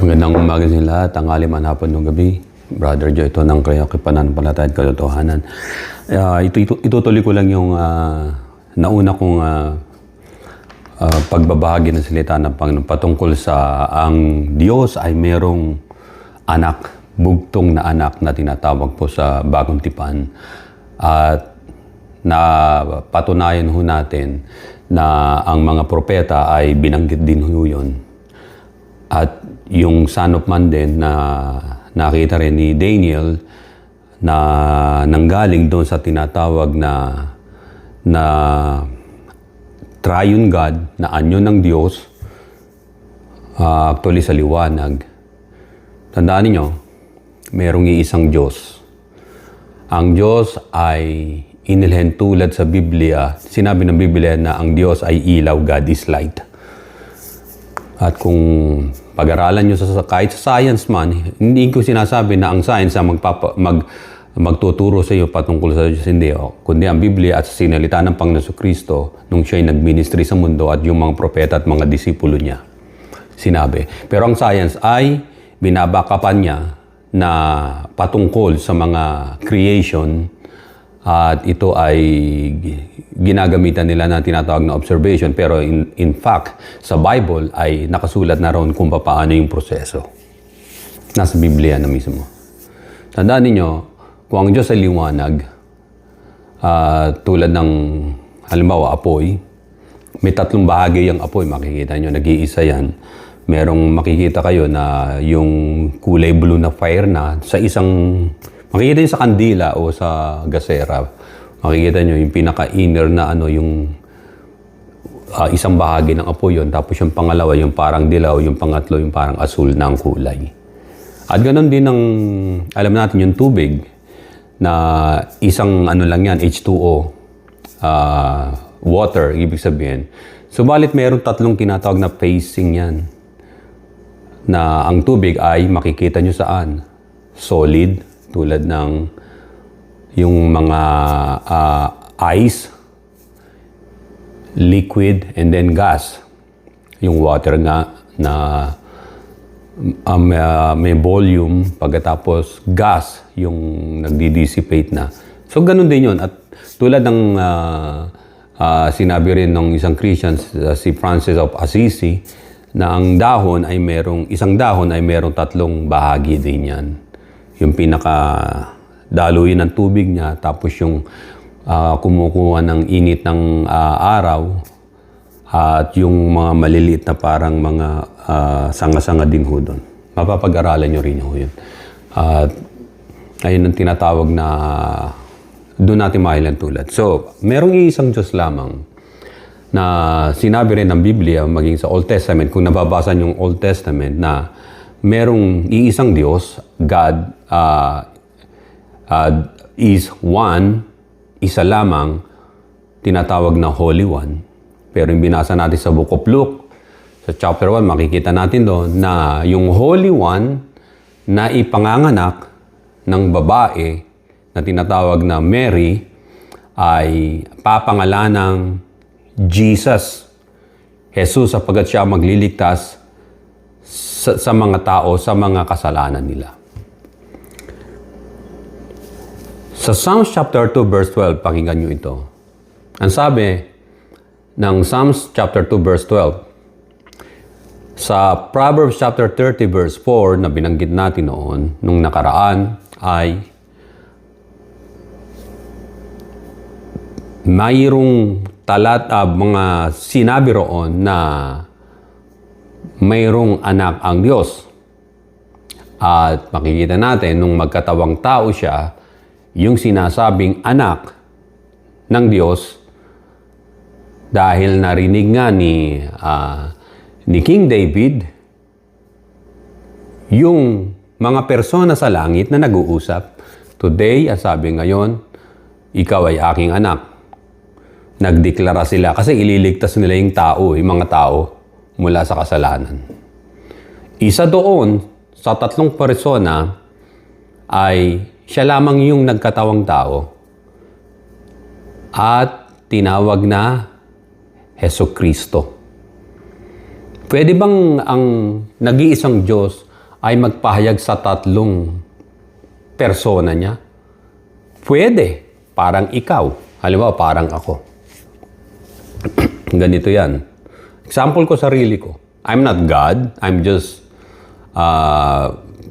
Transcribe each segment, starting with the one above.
Magandang umaga sa lahat, tanghali man, hapon ng gabi. Brother Joe, ito ng pananampalataya at katotohanan. Itutuloy ko lang yung nauna kong pagbabahagi ng salita ng Panginoon patungkol sa ang Diyos ay merong anak, bugtong na anak na tinatawag po sa Bagong Tipan. At napatunayan ho natin na ang mga propeta ay binanggit din ho yun. At yung Son of Man din na nakita rin ni Daniel na nanggaling doon sa tinatawag na triune God, na anyo ng Diyos, actually sa liwanag. Tandaan niyo, merong iisang Diyos. Ang Diyos ay inilhen tulad sa Biblia. Sinabi ng Biblia na ang Diyos ay ilaw, God is light. At kung pag-aralan nyo kahit sa science man, hindi ko sinasabi na ang science ang magtuturo sa iyo patungkol sa Diyos. Hindi. Kundi ang Biblia at sa sinalita ng Panginoon Kristo nung siya'y nagministry sa mundo at yung mga propeta at mga disipulo niya. Sinabi. Pero ang science ay binabakapan niya na patungkol sa mga creation at ito ay ginagamitan nila na tinatawag na observation. Pero in fact, sa Bible ay nakasulat na roon kung paano yung proseso. Nasa Biblia na mismo. Tandaan ninyo, kung ang Diyos ay liwanag, tulad ng halimbawa apoy, may tatlong bahagi yung apoy. Makikita nyo, nag-iisa yan. Merong makikita kayo na yung kulay blue na fire na sa isang... Makikita nyo sa kandila o sa gasera, makikita nyo yung pinaka-inner na yung isang bahagi ng apoy yun. Tapos yung pangalawa, yung parang dilaw, yung pangatlo, yung parang asul na ang kulay. At ganoon din ang, alam natin yung tubig, na isang lang yan, H2O, water, ibig sabihin. Subalit mayroong tatlong tinatawag na phasing yan. Na ang tubig ay makikita nyo saan? Solid, tulad ng yung mga ice, liquid, and then gas. Yung water nga na may volume, pagkatapos gas yung nagdi-dissipate na. So, ganun din yun. At tulad ng sinabi rin ng isang Christian, si Francis of Assisi, na ang isang dahon ay merong tatlong bahagi din yan. Yung pinaka-daluyin ng tubig niya, tapos yung kumukuha ng init ng araw, at yung mga maliliit na parang mga sanga-sanga din ho doon. Mapapag-aralan nyo rin ho yun. At ayun ang tinatawag na doon natin mahilan tulad. So, merong isang Diyos lamang na sinabi rin ng Biblia, maging sa Old Testament, kung nababasa yung Old Testament, na merong iisang Diyos, God is one, isa lamang, tinatawag na Holy One. Pero yung binasa natin sa Book of Luke, sa chapter 1, makikita natin doon na yung Holy One na ipanganganak ng babae na tinatawag na Mary ay papangalanang Jesus. Jesus, sapagkat siya magliligtas sa mga tao, sa mga kasalanan nila. Sa Psalms chapter 2 verse 12, pakinggan nyo ito. Ang sabi ng Psalms chapter 2 verse 12, sa Proverbs chapter 30 verse 4 na binanggit natin noon, nung nakaraan, ay mayroong mga sinabi roon na mayroong anak ang Diyos. At makikita natin, nung magkatawang tao siya, yung sinasabing anak ng Diyos, dahil narinig nga ni King David, yung mga persona sa langit na nag-uusap, today, ang sabi ngayon, ikaw ay aking anak. Nagdeklara sila kasi ililigtas nila yung tao, yung mga tao mula sa kasalanan. Isa doon sa tatlong persona ay siya lamang yung nagkatawang tao at tinawag na Jesucristo. Pwede bang ang nag-iisang Diyos ay magpahayag sa tatlong persona niya? Pwede. Parang ikaw. Halimbawa, parang ako. Ganito yan. Example ko, sarili ko. I'm not God. I'm just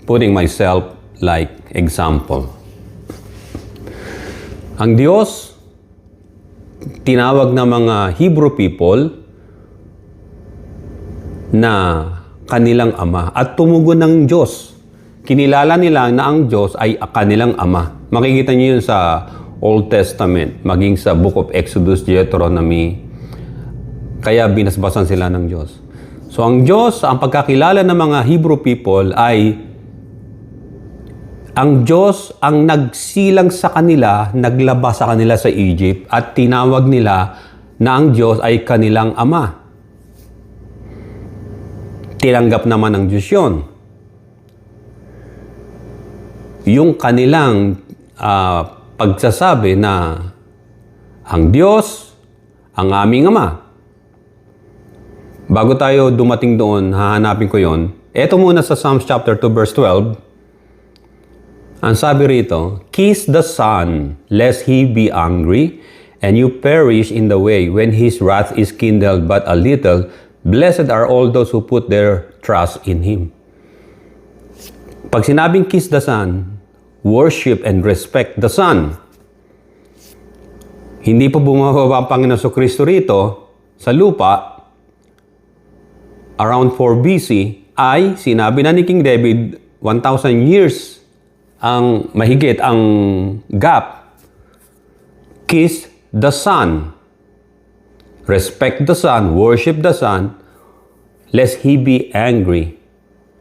putting myself like example. Ang Diyos, tinawag na mga Hebrew people na kanilang ama at tumugon ng Diyos. Kinilala nila na ang Diyos ay kanilang ama. Makikita niyo yun sa Old Testament, maging sa Book of Exodus, Deuteronomy. Kaya binasbasan sila ng Diyos. So ang Diyos, ang pagkakilala ng mga Hebrew people ay ang Diyos ang nagsilang sa kanila, naglabas sa kanila sa Egypt at tinawag nila na ang Diyos ay kanilang ama. Tinanggap naman ng Diyos yun. Yung kanilang pagsasabi na ang Diyos, ang aming ama. Bago tayo dumating doon, hahanapin ko yon. Ito muna sa Psalms chapter 2 verse 12. Ang sabi rito, kiss the Son, lest he be angry, and you perish in the way when his wrath is kindled but a little. Blessed are all those who put their trust in Him. Pag sinabing kiss the Son, worship and respect the Son. Hindi pa bumababa ang Panginoon Kristo rito sa lupa, around 4 BC, ay sinabi na ni King David, 1,000 years ang mahigit ang gap. Kiss the Son. Respect the Son, worship the Son, lest He be angry.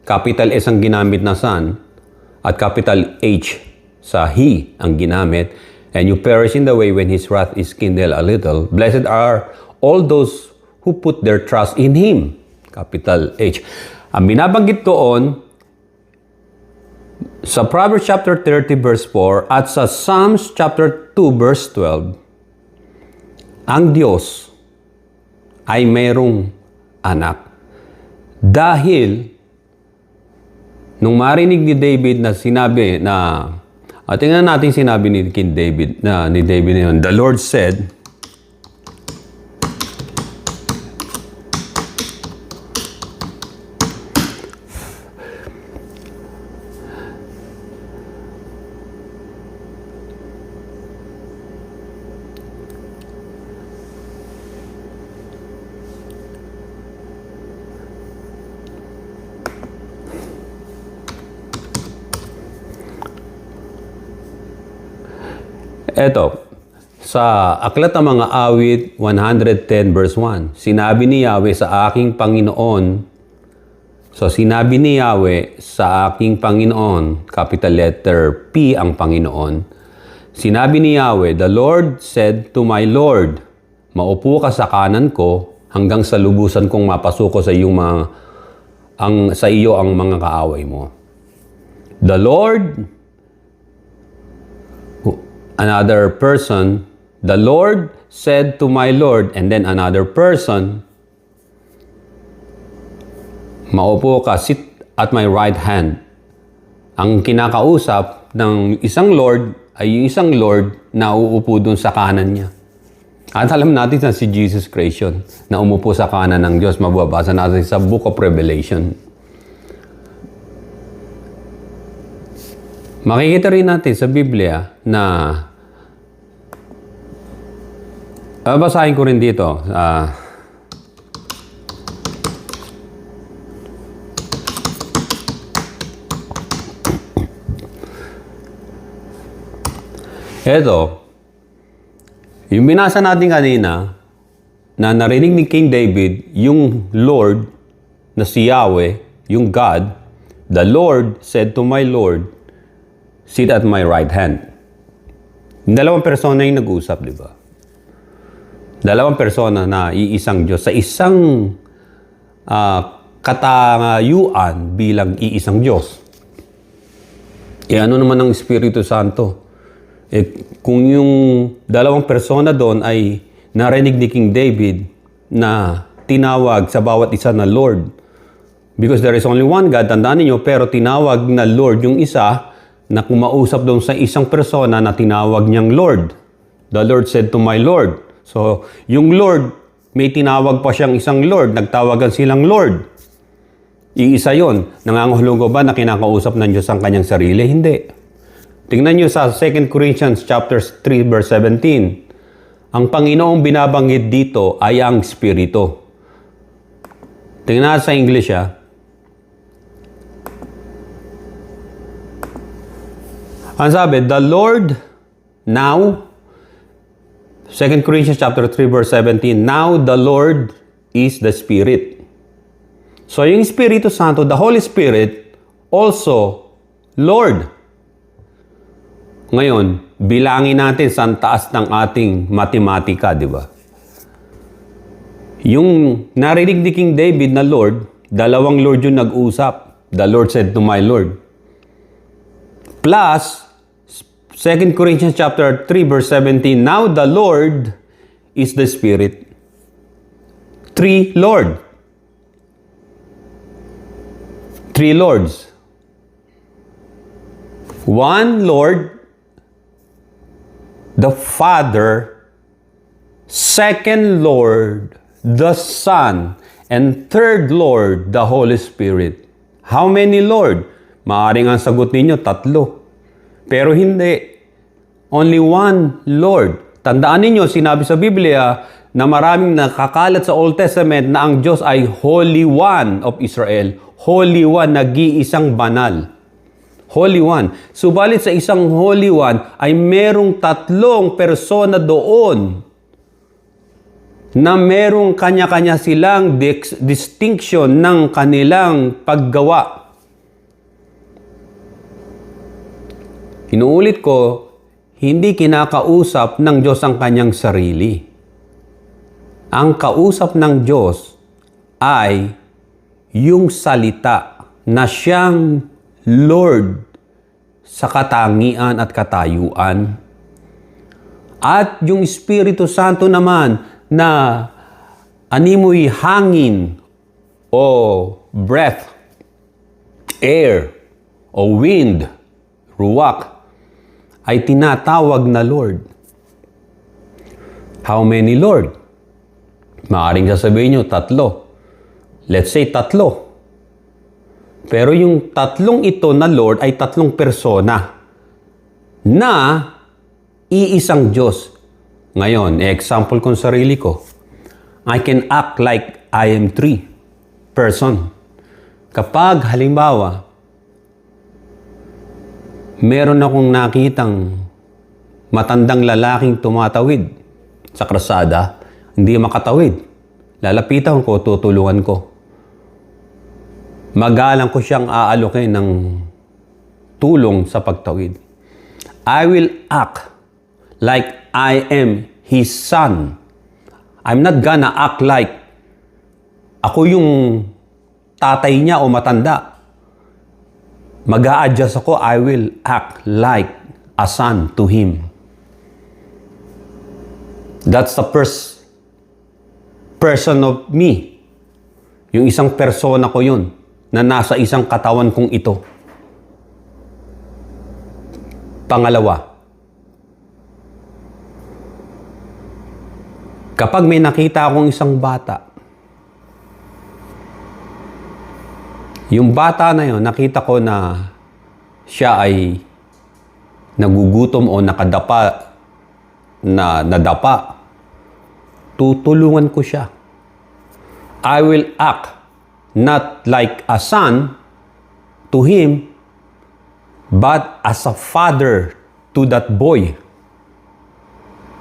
Capital S ang ginamit na Son, at capital H sa He ang ginamit. And you perish in the way when His wrath is kindled a little. Blessed are all those who put their trust in Him. Capital H. Ang binabanggit doon, sa Proverbs chapter 30 verse 4 at sa Psalms chapter 2 verse 12, ang Diyos ay mayroong anak. Dahil, nung marinig ni David na sinabi na, tingnan natin sinabi ni King David, ni David na yun, the Lord said, eto, sa Aklat ng Mga Awit 110 verse 1, sinabi ni Yahweh sa aking Panginoon, so sinabi ni Yahweh sa aking Panginoon, capital letter P ang Panginoon, sinabi ni Yahweh, the Lord said to my Lord, maupo ka sa kanan ko hanggang sa lubusan kong mapasuko sa iyong sa iyo ang mga kaaway mo. The Lord, another person, the Lord said to my Lord, and then another person, maupo ka, sit at my right hand. Ang kinakausap ng isang Lord ay yung isang Lord na uupo dun sa kanan niya. At alam natin na si Jesus Christ yun, na umupo sa kanan ng Diyos. Mababasa natin sa Book of Revelation. Makikita rin natin sa Biblia na basahin ko rin dito. Ito, yung binasa natin kanina, na narinig ni King David, yung Lord na si Yahweh, yung God, the Lord said to my Lord, sit at my right hand. Yung dalawang persona yung nag-usap, di ba? Dalawang persona na iisang Diyos sa isang katayuan bilang iisang Diyos. Ano naman ang Espiritu Santo? Kung yung dalawang persona doon ay narinig ni King David na tinawag sa bawat isa na Lord, Because there is only one God, tandaan ninyo, pero tinawag na Lord yung isa na kumausap doon sa isang persona na tinawag niyang Lord. The Lord said to my Lord. So, yung Lord, may tinawag pa siyang isang Lord. Nagtawagan silang Lord. Iisa yon. Nangangahulugan ba na kinakausap ng Diyos ang kanyang sarili? Hindi. Tingnan nyo sa 2 Corinthians chapter 3 verse 17. Ang Panginoong binabanggit dito ay ang Espiritu. Tingnan natin sa English Ang sabi, the Lord now, 2 Corinthians chapter 3 verse 17, now the Lord is the Spirit. So yung Espiritu Santo, the Holy Spirit, also Lord. Ngayon, bilangin natin sa taas ng ating matematika, di ba? Yung narinig ni King David na Lord, dalawang Lord yung nag-usap. The Lord said to my Lord. Plus, 2 Corinthians chapter 3 verse 17, now the Lord is the Spirit. 3 Lord. 3 Lords. 1 Lord, the Father. 2nd Lord, the Son. And 3rd Lord, the Holy Spirit. How many Lord? Maaaring ang sagot ninyo, 3. Pero hindi. Only 1 Lord. Tandaan ninyo, sinabi sa Biblia na maraming nakakalat sa Old Testament na ang Diyos ay Holy One of Israel. Holy One, nag-iisang banal. Holy One. Subalit sa isang Holy One ay merong 3 persona doon na merong kanya-kanya silang distinction ng kanilang paggawa. Inuulit ko, hindi kinakausap ng Diyos ang kanyang sarili. Ang kausap ng Diyos ay yung salita na siyang Lord sa katangian at katayuan. At yung Espiritu Santo naman na animoy hangin o breath, air o wind, ruwak, ay tinatawag na Lord. How many Lord? Maaaring sasabihin nyo, 3. Let's say 3. Pero yung 3 ito na Lord ay 3 persona na iisang Diyos. Ngayon, example kong sarili ko. I can act like I am 3 person. Kapag halimbawa, meron akong nakitang matandang lalaking tumatawid sa krasada, hindi makatawid. Lalapitan ko, tutulungan ko. Magalang ko siyang aalokin ng tulong sa pagtawid. I will act like I am His son. I'm not gonna act like ako yung tatay niya o matanda. Mag-a-adjust ako, I will act like a son to Him. That's the first person of me. Yung isang persona ko yun, na nasa isang katawan kong ito. Pangalawa, kapag may nakita akong isang bata, yung bata na yun, nakita ko na siya ay nagugutom o nakadapa, nadapa, tutulungan ko siya. I will act not like a son to him, but as a father to that boy.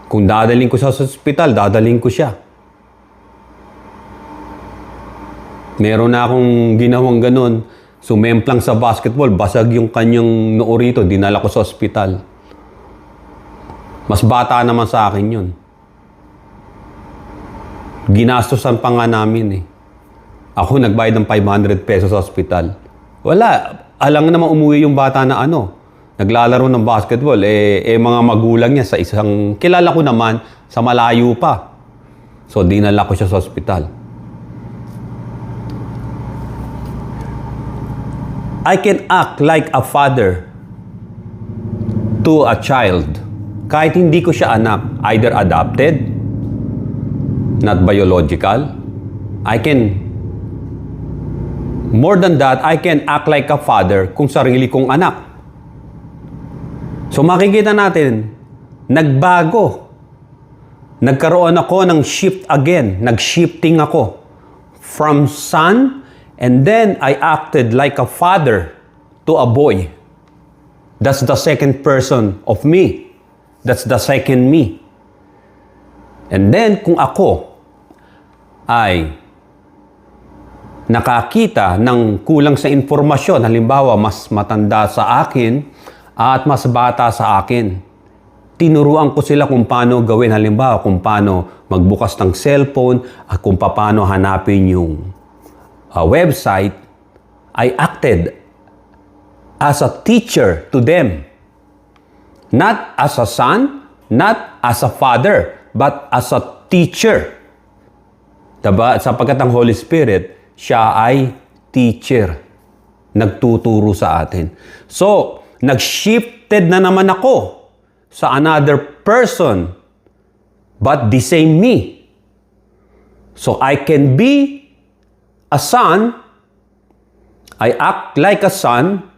Kung dadaling ko sa ospital, dadaling ko siya. Meron na akong ginawang ganun. Sumemplang sa basketball, basag yung kanyang noo rito, dinala ko sa ospital. Mas bata naman sa akin yun. Ginastosan pa nga namin eh. Ako nagbayad ng 500 pesos sa ospital. Wala. Alang naman umuwi yung bata na naglalaro ng basketball. Mga magulang niya sa isang, kilala ko naman, sa malayo pa. So, dinala ko siya sa ospital. I can act like a father to a child. Kahit hindi ko siya anak, either adopted, not biological. More than that, I can act like a father kung sarili kong anak. So makikita natin, nagbago. Nagkaroon ako ng shift again. Nag-shifting ako from son, and then I acted like a father to a boy. That's the second person of me. That's the second me. And then, kung ako ay nakakita ng kulang sa informasyon, halimbawa, mas matanda sa akin at mas bata sa akin, tinuruan ko sila kung paano gawin, halimbawa, kung paano magbukas ng cellphone at kung paano hanapin yung website, I acted as a teacher to them. Not as a son, not as a father, but as a teacher. Diba? Sapagkat ang Holy Spirit, siya ay teacher. Nagtuturo sa atin. So, nag-shifted na naman ako sa another person, but the same me. So, I can be a son, I act like a son,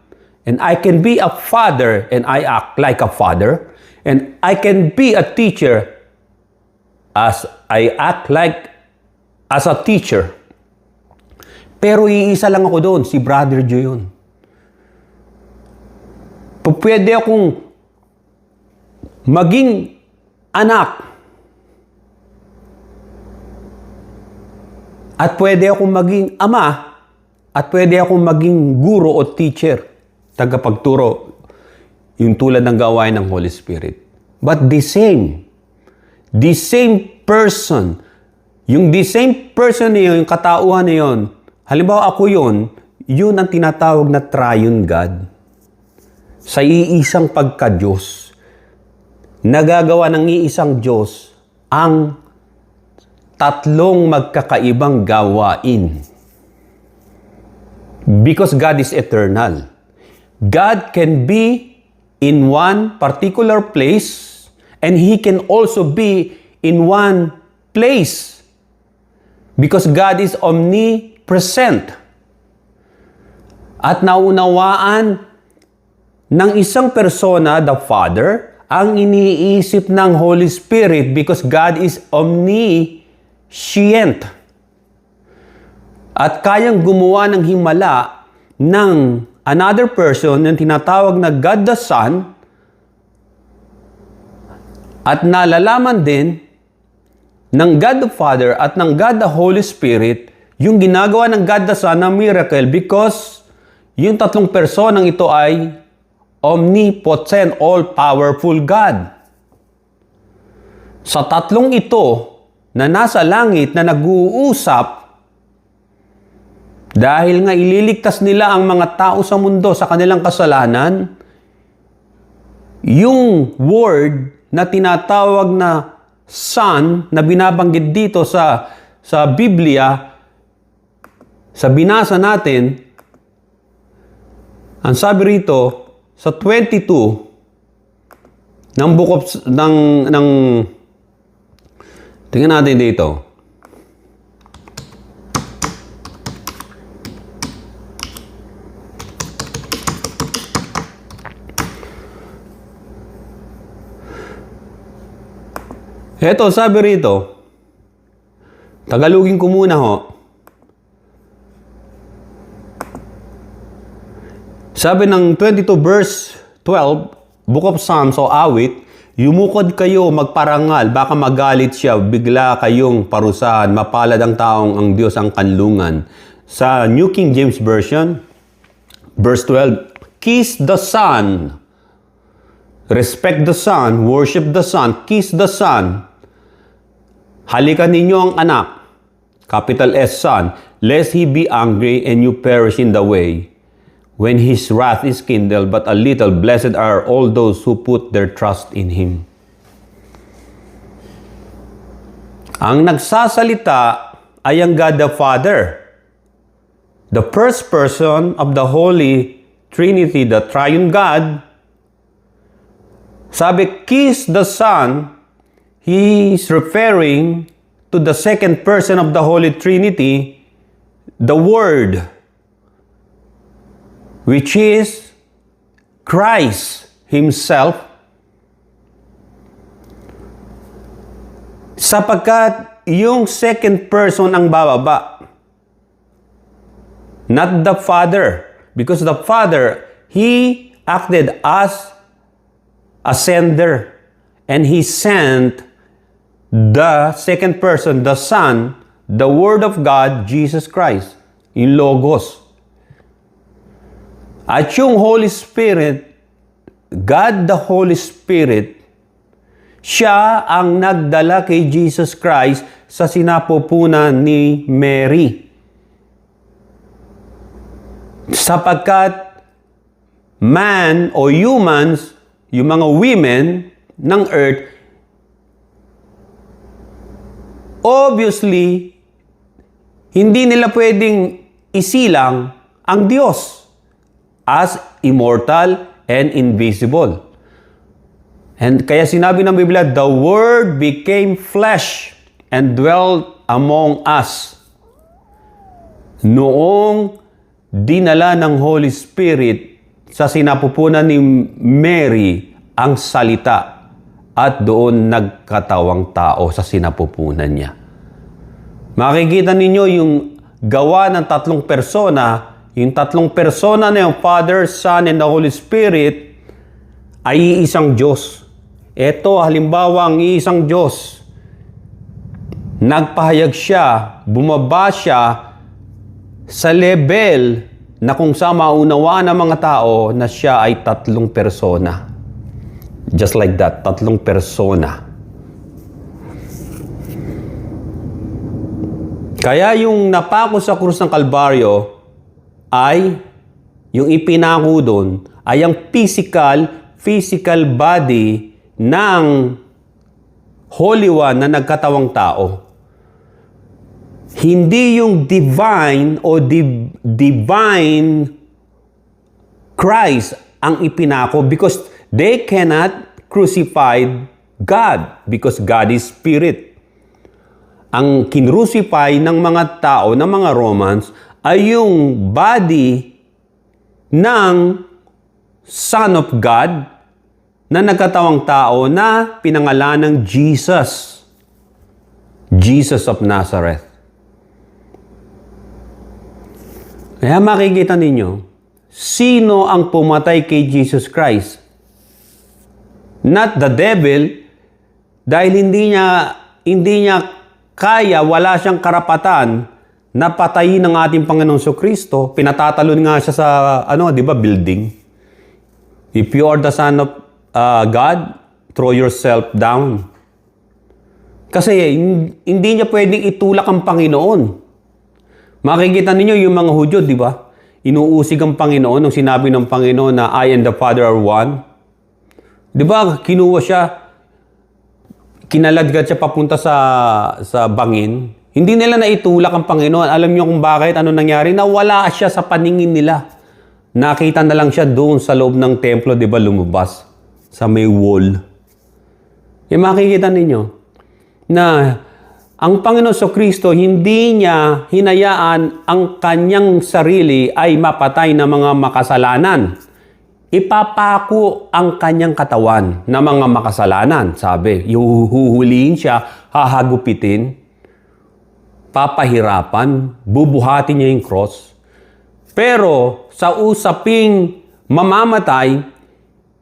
and I can be a father and I act like a father. And I can be a teacher as I act like as a teacher. Pero iisa lang ako doon, si Brother Joe yun. Pwede akong maging anak. At pwede akong maging ama. At pwede akong maging guro o teacher. Tagapagturo, yung tulad ng gawain ng Holy Spirit. But the same person, yung na yun, yung katauhan na yun, halimbawa ako yun ang tinatawag na triune God. Sa iisang pagka-Diyos, nagagawa ng iisang Diyos ang tatlong magkakaibang gawain. Because God is eternal. God can be in one particular place and He can also be in one place because God is omnipresent. At naunawaan ng isang persona, the Father, ang iniisip ng Holy Spirit because God is omniscient. At kayang gumawa ng himala ng another person na tinatawag na God the Son, at nalalaman din ng God the Father at ng God the Holy Spirit yung ginagawa ng God the Son na miracle because yung tatlong personang ito ay omnipotent, all-powerful God. Sa tatlong ito na nasa langit na nag-uusap, dahil nga ililigtas nila ang mga tao sa mundo sa kanilang kasalanan, yung word na tinatawag na Son na binabanggit dito sa Biblia, sa binasa natin, ang sabi rito sa 22 ng book of tingnan natin dito. Eto, sabi rito, Tagalogin ko muna ho. Sabi ng 22 verse 12, Book of Psalms o awit, yumukod kayo magparangal, baka magalit siya, bigla kayong parusahan, mapalad ang taong ang Diyos ang kanlungan. Sa New King James Version, verse 12, kiss the Son, respect the Son, worship the Son, kiss the Son, halikan ninyo ang anak, capital S Son, lest He be angry and you perish in the way, when His wrath is kindled, but a little blessed are all those who put their trust in Him. Ang nagsasalita ay ang God the Father, the first person of the Holy Trinity, the Triune God, sabi, kiss the Son, he is referring to the second person of the Holy Trinity, the Word, which is Christ Himself, sapagkat yung second person ang bababa, not the Father, because the Father, He acted as a sender, and He sent the second person, the Son, the Word of God, Jesus Christ, yung Logos. At yung Holy Spirit, God the Holy Spirit, siya ang nagdala kay Jesus Christ sa sinapupunan ni Mary. Sapagkat man o humans, yung mga women ng earth, obviously, hindi nila pwedeng isilang ang Diyos as immortal and invisible. And kaya sinabi ng Biblia, the Word became flesh and dwelt among us. Noong dinala ng Holy Spirit sa sinapupunan ni Mary ang salita at doon nagkatawang tao sa sinapupunan niya. Makikita ninyo yung gawa ng tatlong persona, yung tatlong persona na yung Father, Son, and the Holy Spirit ay iisang Diyos. Ito, halimbawa, ang iisang Diyos. Nagpahayag siya, bumaba siya sa level na kung sa maunawaan ng mga tao na siya ay tatlong persona. Just like that, tatlong persona. Kaya yung napako sa krus ng Kalbaryo ay, yung ipinako doon, ay ang physical body ng Holy One na nagkatawang tao. Hindi yung divine o divine Christ ang ipinako because they cannot crucify God because God is Spirit. Ang kinrucify ng mga tao, ng mga Romans, ay yung body ng Son of God na nagkatawang tao na pinangalan ng Jesus. Jesus of Nazareth. Kaya makikita ninyo, sino ang pumatay kay Jesus Christ? Not the devil, dahil hindi niya kaya, wala siyang karapatan na patayin ng ating Panginoong Kristo. Pinatatalon nga siya sa, building. If you are the Son of God, throw yourself down. Kasi hindi niya pwedeng itulak ang Panginoon. Makikita ninyo yung mga Hudyo, di ba? Inuusig ang Panginoon nung sinabi ng Panginoon na I and the Father are one. Di ba? Kinuha siya, kinaladkad siya papunta sa bangin. Hindi nila naitulak ang Panginoon. Alam niyo kung bakit? Ano nangyari? Nawala siya sa paningin nila. Nakita na lang siya doon sa loob ng templo, di ba? Lumabas sa may wall. Makikita ninyo na ang Panginoon Kristo, hindi niya hinayaan ang kanyang sarili ay mapatay ng mga makasalanan. Ipapako ang kanyang katawan ng mga makasalanan. Sabi, huhulihin siya, hahagupitin, papahirapan, bubuhatin niya yung cross. Pero sa usaping mamamatay,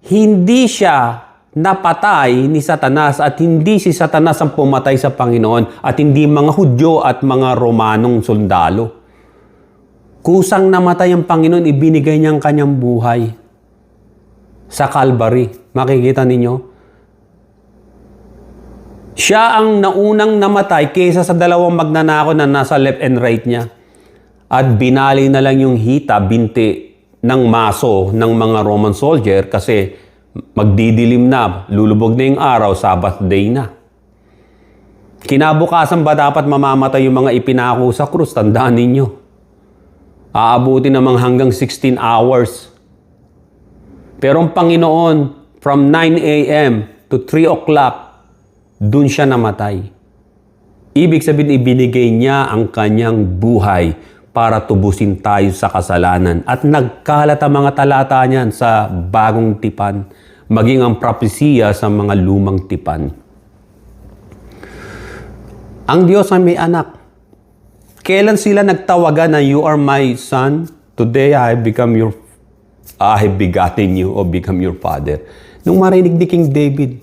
hindi siya napatay ni Satanas at hindi si Satanas ang pumatay sa Panginoon at hindi mga Hudyo at mga Romanong sundalo. Kusang namatay ang Panginoon, ibinigay niya ang kanyang buhay sa Calvary. Makikita ninyo? Siya ang naunang namatay kaysa sa dalawang magnanakaw na nasa left and right niya. At binali na lang yung hita, binti ng maso ng mga Roman soldier kasi magdidilim na, lulubog na yung araw, Sabbath day na. Kinabukasan ba dapat mamamatay yung mga ipinako sa krus? Tandaan ninyo. Aabutin namang hanggang 16 hours Pero ang Panginoon, from 9 a.m. to 3 o'clock, dun siya namatay. Ibig sabihin, ibinigay niya ang kanyang buhay para tubusin tayo sa kasalanan. At nagkalat ang mga talata niyan sa bagong tipan, maging ang propesiya sa mga lumang tipan. Ang Diyos ay may anak. Kailan sila nagtawagan na you are my son? Today I have begotten you or become your father. Nung marinig ni King David,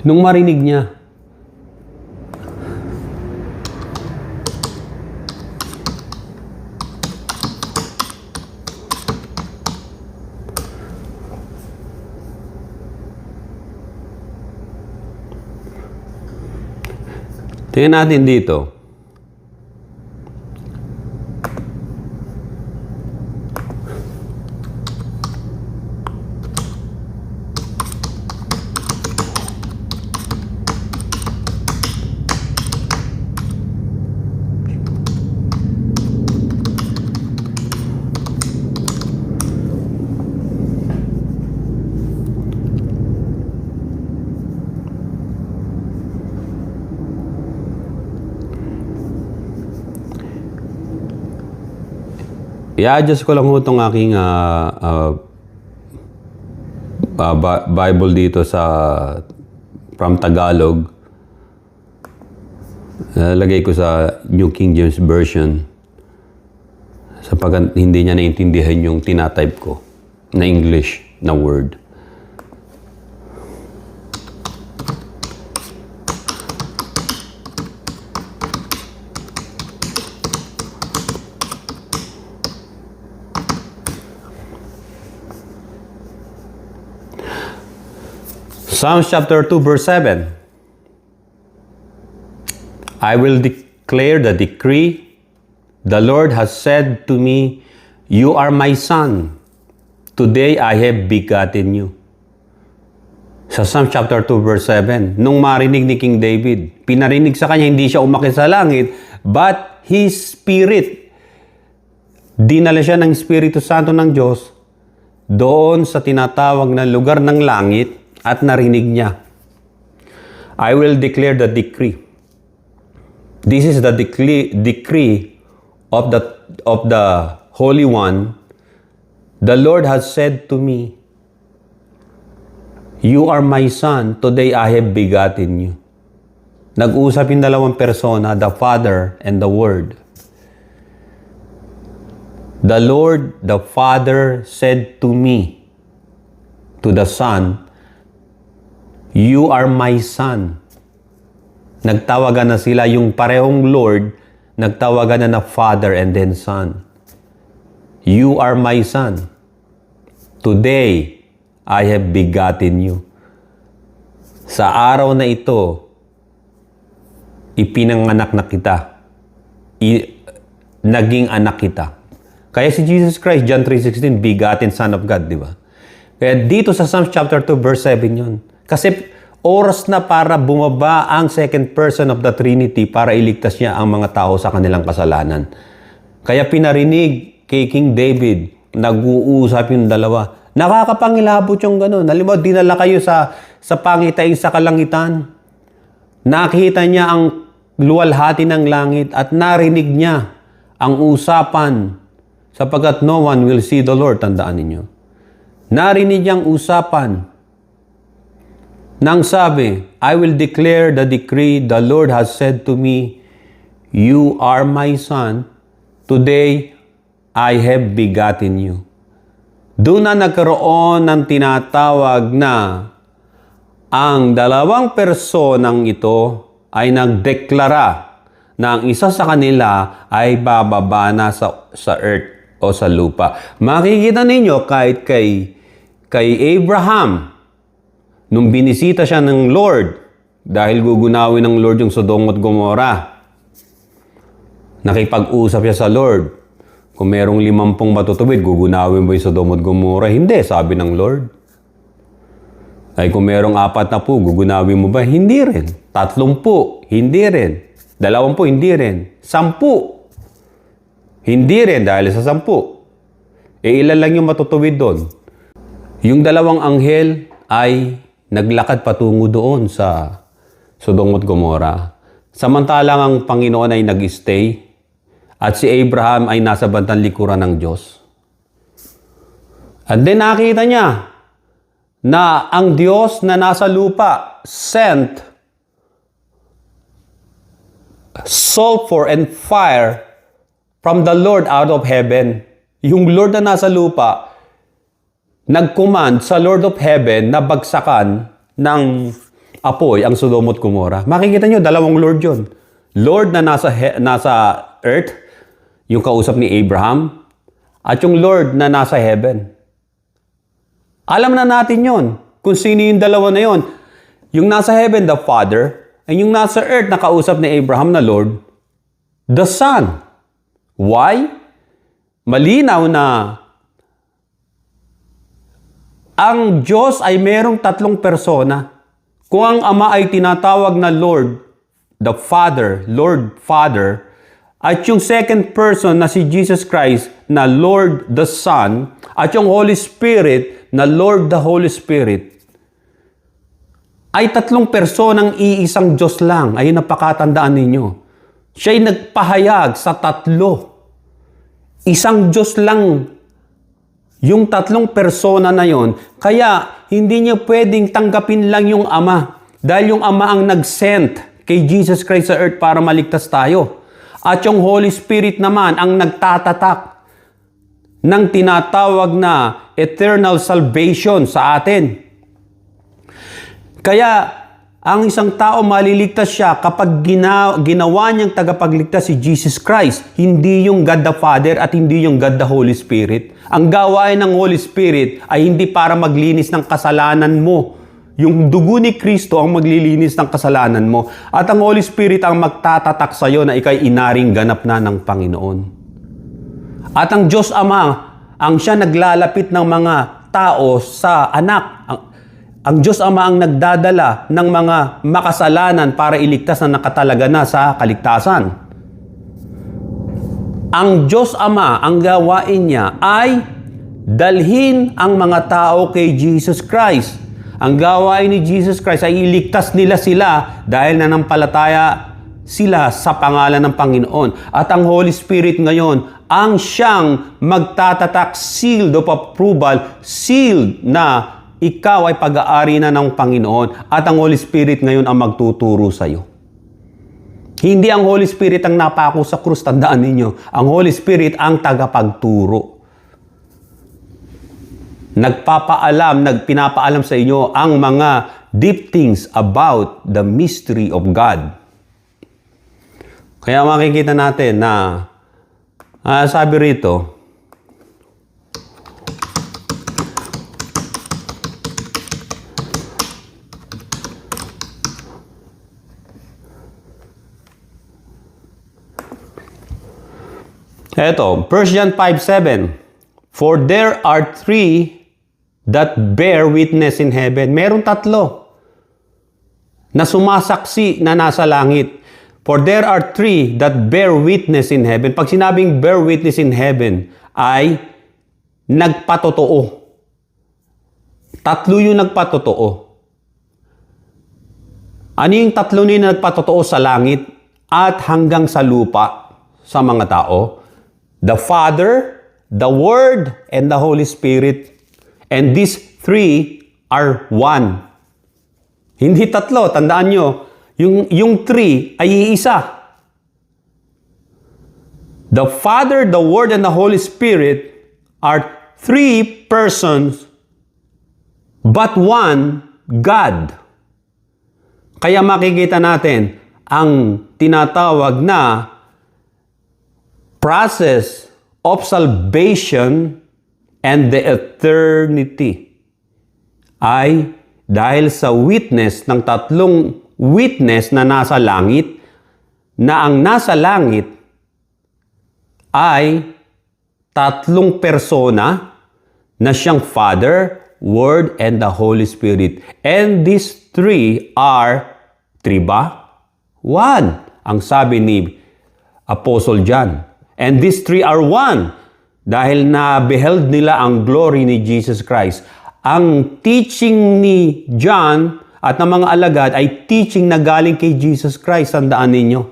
nung marinig niya, tingnan natin dito. I-adjust ko lang ho itong aking Bible dito from Tagalog. Lagay ko sa New King James Version sapagkat hindi niya naintindihan yung tinatype ko na English na word. Psalms chapter 2 verse 7. I will declare the decree. The Lord has said to me, you are my son. Today I have begotten you. Sa Psalms chapter 2 verse 7, nung marinig ni King David, pinarinig sa kanya, hindi siya umakyat sa langit, but his spirit, dinala siya ng Espiritu Santo ng Diyos doon sa tinatawag na lugar ng langit, at narinig niya. I will declare the decree. This is the decree of the Holy One. The Lord has said to me, you are my son, today I have begotten you. Nag-usap yung dalawang persona, the Father and the Word. The Lord, the Father said to me, to the Son, you are my son. Nagtawagan na sila, yung parehong Lord, nagtawagan na Father and then Son. You are my son. Today, I have begotten you. Sa araw na ito, ipinanganak na kita. Naging anak kita. Kaya si Jesus Christ, John 3:16, begotten Son of God, di ba? Kaya dito sa Psalms chapter 2, verse 7 yun. Kasi oras na para bumaba ang second person of the Trinity para iligtas niya ang mga tao sa kanilang kasalanan. Kaya pinarinig kay King David, nag-uusap yung dalawa. Nakakapangilabot yung gano'n. Halimbawa, dinala kayo sa pangitain sa kalangitan. Nakita niya ang luwalhati ng langit at narinig niya ang usapan sapagkat no one will see the Lord. Tandaan ninyo. Narinig niyang usapan nang sabi, I will declare the decree, the Lord has said to me, you are my son, today I have begotten you. Doon na nagkaroon ng tinatawag na ang dalawang personang ito ay nagdeklara na ang isa sa kanila ay bababa na sa earth o sa lupa. Makikita ninyo kahit kay Abraham, nung binisita siya ng Lord, dahil gugunawin ng Lord yung Sodom at Gomorrah, nakipag-usap siya sa Lord. Kung merong 50 matutuwid, gugunawin mo yung Sodom at Gomorrah? Hindi, sabi ng Lord. Ay kung merong 40, gugunawin mo ba? Hindi rin. 30, hindi rin. 20, hindi rin. 10, hindi rin dahil sa 10. Ilan lang yung matutuwid doon. Yung dalawang anghel ay naglakad patungo doon sa Sodom at Gomorrah. Samantalang ang Panginoon ay nag-stay at si Abraham ay nasa bandang likuran ng Diyos. At then nakita niya na ang Diyos na nasa lupa sent sulfur and fire from the Lord out of heaven. Yung Lord na nasa lupa, nag-command sa Lord of heaven na bagsakan ng apoy ang Sodom at Gomorrah. Makikita nyo, dalawang Lord yun. Lord na nasa earth, yung kausap ni Abraham, at yung Lord na nasa heaven. Alam na natin yon kung sino yung dalawa na yon. Yung nasa heaven, the Father, and yung nasa earth na kausap ni Abraham na Lord, the Son. Why? Malinaw na ang Diyos ay merong tatlong persona. Kung ang Ama ay tinatawag na Lord, the Father, Lord Father, at yung second person na si Jesus Christ na Lord the Son, at yung Holy Spirit na Lord the Holy Spirit, ay tatlong personang iisang Diyos lang. Ay napakatandaan ninyo. Siya'y nagpahayag sa tatlo. Isang Diyos lang yung tatlong persona na yon. Kaya hindi niya pwedeng tanggapin lang yung Ama. Dahil yung Ama ang nag-sent kay Jesus Christ sa earth para maligtas tayo. At yung Holy Spirit naman ang nagtatatak ng tinatawag na eternal salvation sa atin. Kaya ang isang tao maliligtas siya kapag ginawa niyang tagapagligtas si Jesus Christ, hindi yung God the Father at hindi yung God the Holy Spirit. Ang gawain ng Holy Spirit ay hindi para maglinis ng kasalanan mo. Yung dugo ni Kristo ang maglilinis ng kasalanan mo. At ang Holy Spirit ang magtatatak sa iyo na ikay inaring ganap na ng Panginoon. At ang Diyos Ama, ang siya naglalapit ng mga tao sa anak. Ang Diyos Ama ang nagdadala ng mga makasalanan para iligtas na nakatalaga na sa kaligtasan. Ang Diyos Ama, ang gawain niya ay dalhin ang mga tao kay Jesus Christ. Ang gawain ni Jesus Christ ay iligtas nila sila dahil nanampalataya sila sa pangalan ng Panginoon. At ang Holy Spirit ngayon, ang siyang magtatatak, sealed of approval, sealed na ikaw ay pag-aari na ng Panginoon at ang Holy Spirit ngayon ang magtuturo sa iyo. Hindi ang Holy Spirit ang napako sa krus, tandaan ninyo. Ang Holy Spirit ang tagapagturo. Pinapaalam sa inyo ang mga deep things about the mystery of God. Kaya makikita natin na sabi rito, eto, 1 John 5:7. For there are three that bear witness in heaven. Meron tatlo na sumasaksi na nasa langit. For there are three that bear witness in heaven. Pag sinabing bear witness in heaven, ay nagpatotoo. Tatlo yung nagpatotoo. Ano yung tatlo na nagpatotoo sa langit at hanggang sa lupa sa mga tao? The Father, the Word, and the Holy Spirit. And these three are one. Hindi tatlo. Tandaan nyo, yung three ay iisa. The Father, the Word, and the Holy Spirit are three persons, but one God. Kaya makikita natin ang tinatawag na process of salvation and the eternity ay dahil sa witness ng tatlong witness na nasa langit, na ang nasa langit ay tatlong persona na siyang Father, Word, and the Holy Spirit. And these three are, three ba? One. Ang sabi ni Apostle John. And these three are one. dahil na-beheld nila ang glory ni Jesus Christ. Ang teaching ni John at ng mga alagad ay teaching na galing kay Jesus Christ. Tandaan ninyo.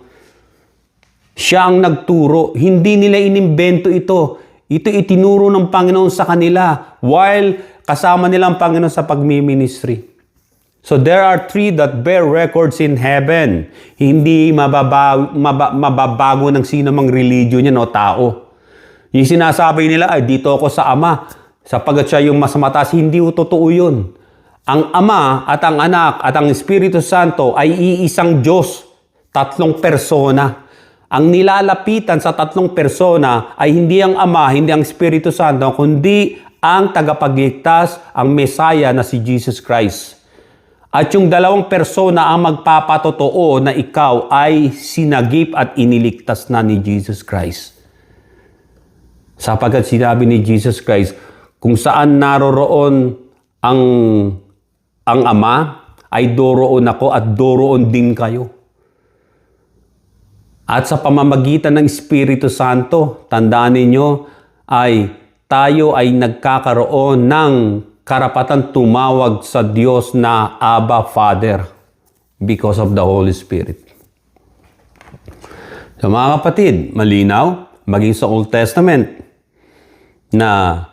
Siya ang nagturo. Hindi nila inimbento ito. Ito itinuro ng Panginoon sa kanila while kasama nila ang Panginoon sa pagmiministry. So there are three that bear records in heaven. Hindi mababago ng sino mang religion yan o tao. Yung sinasabi nila ay dito ako sa Ama sapagat siya yung mas mataas. Hindi totoo yun. Ang Ama at ang Anak at ang Espiritu Santo ay iisang Diyos. 3 persona. Ang nilalapitan sa 3 persona ay hindi ang Ama, hindi ang Espiritu Santo, kundi ang tagapagligtas, ang Mesaya na si Jesus Christ. At yung 2 persona ang magpapatotoo na ikaw ay sinagip at iniligtas na ni Jesus Christ. Sapagkat sinabi ni Jesus Christ, kung saan naroroon ang Ama, ay doroon ako at doroon din kayo. At sa pamamagitan ng Espiritu Santo, tandaan ninyo, ay tayo ay nagkakaroon ng karapatan tumawag sa Diyos na Abba Father because of the Holy Spirit. So mga kapatid, malinaw, maging sa Old Testament, na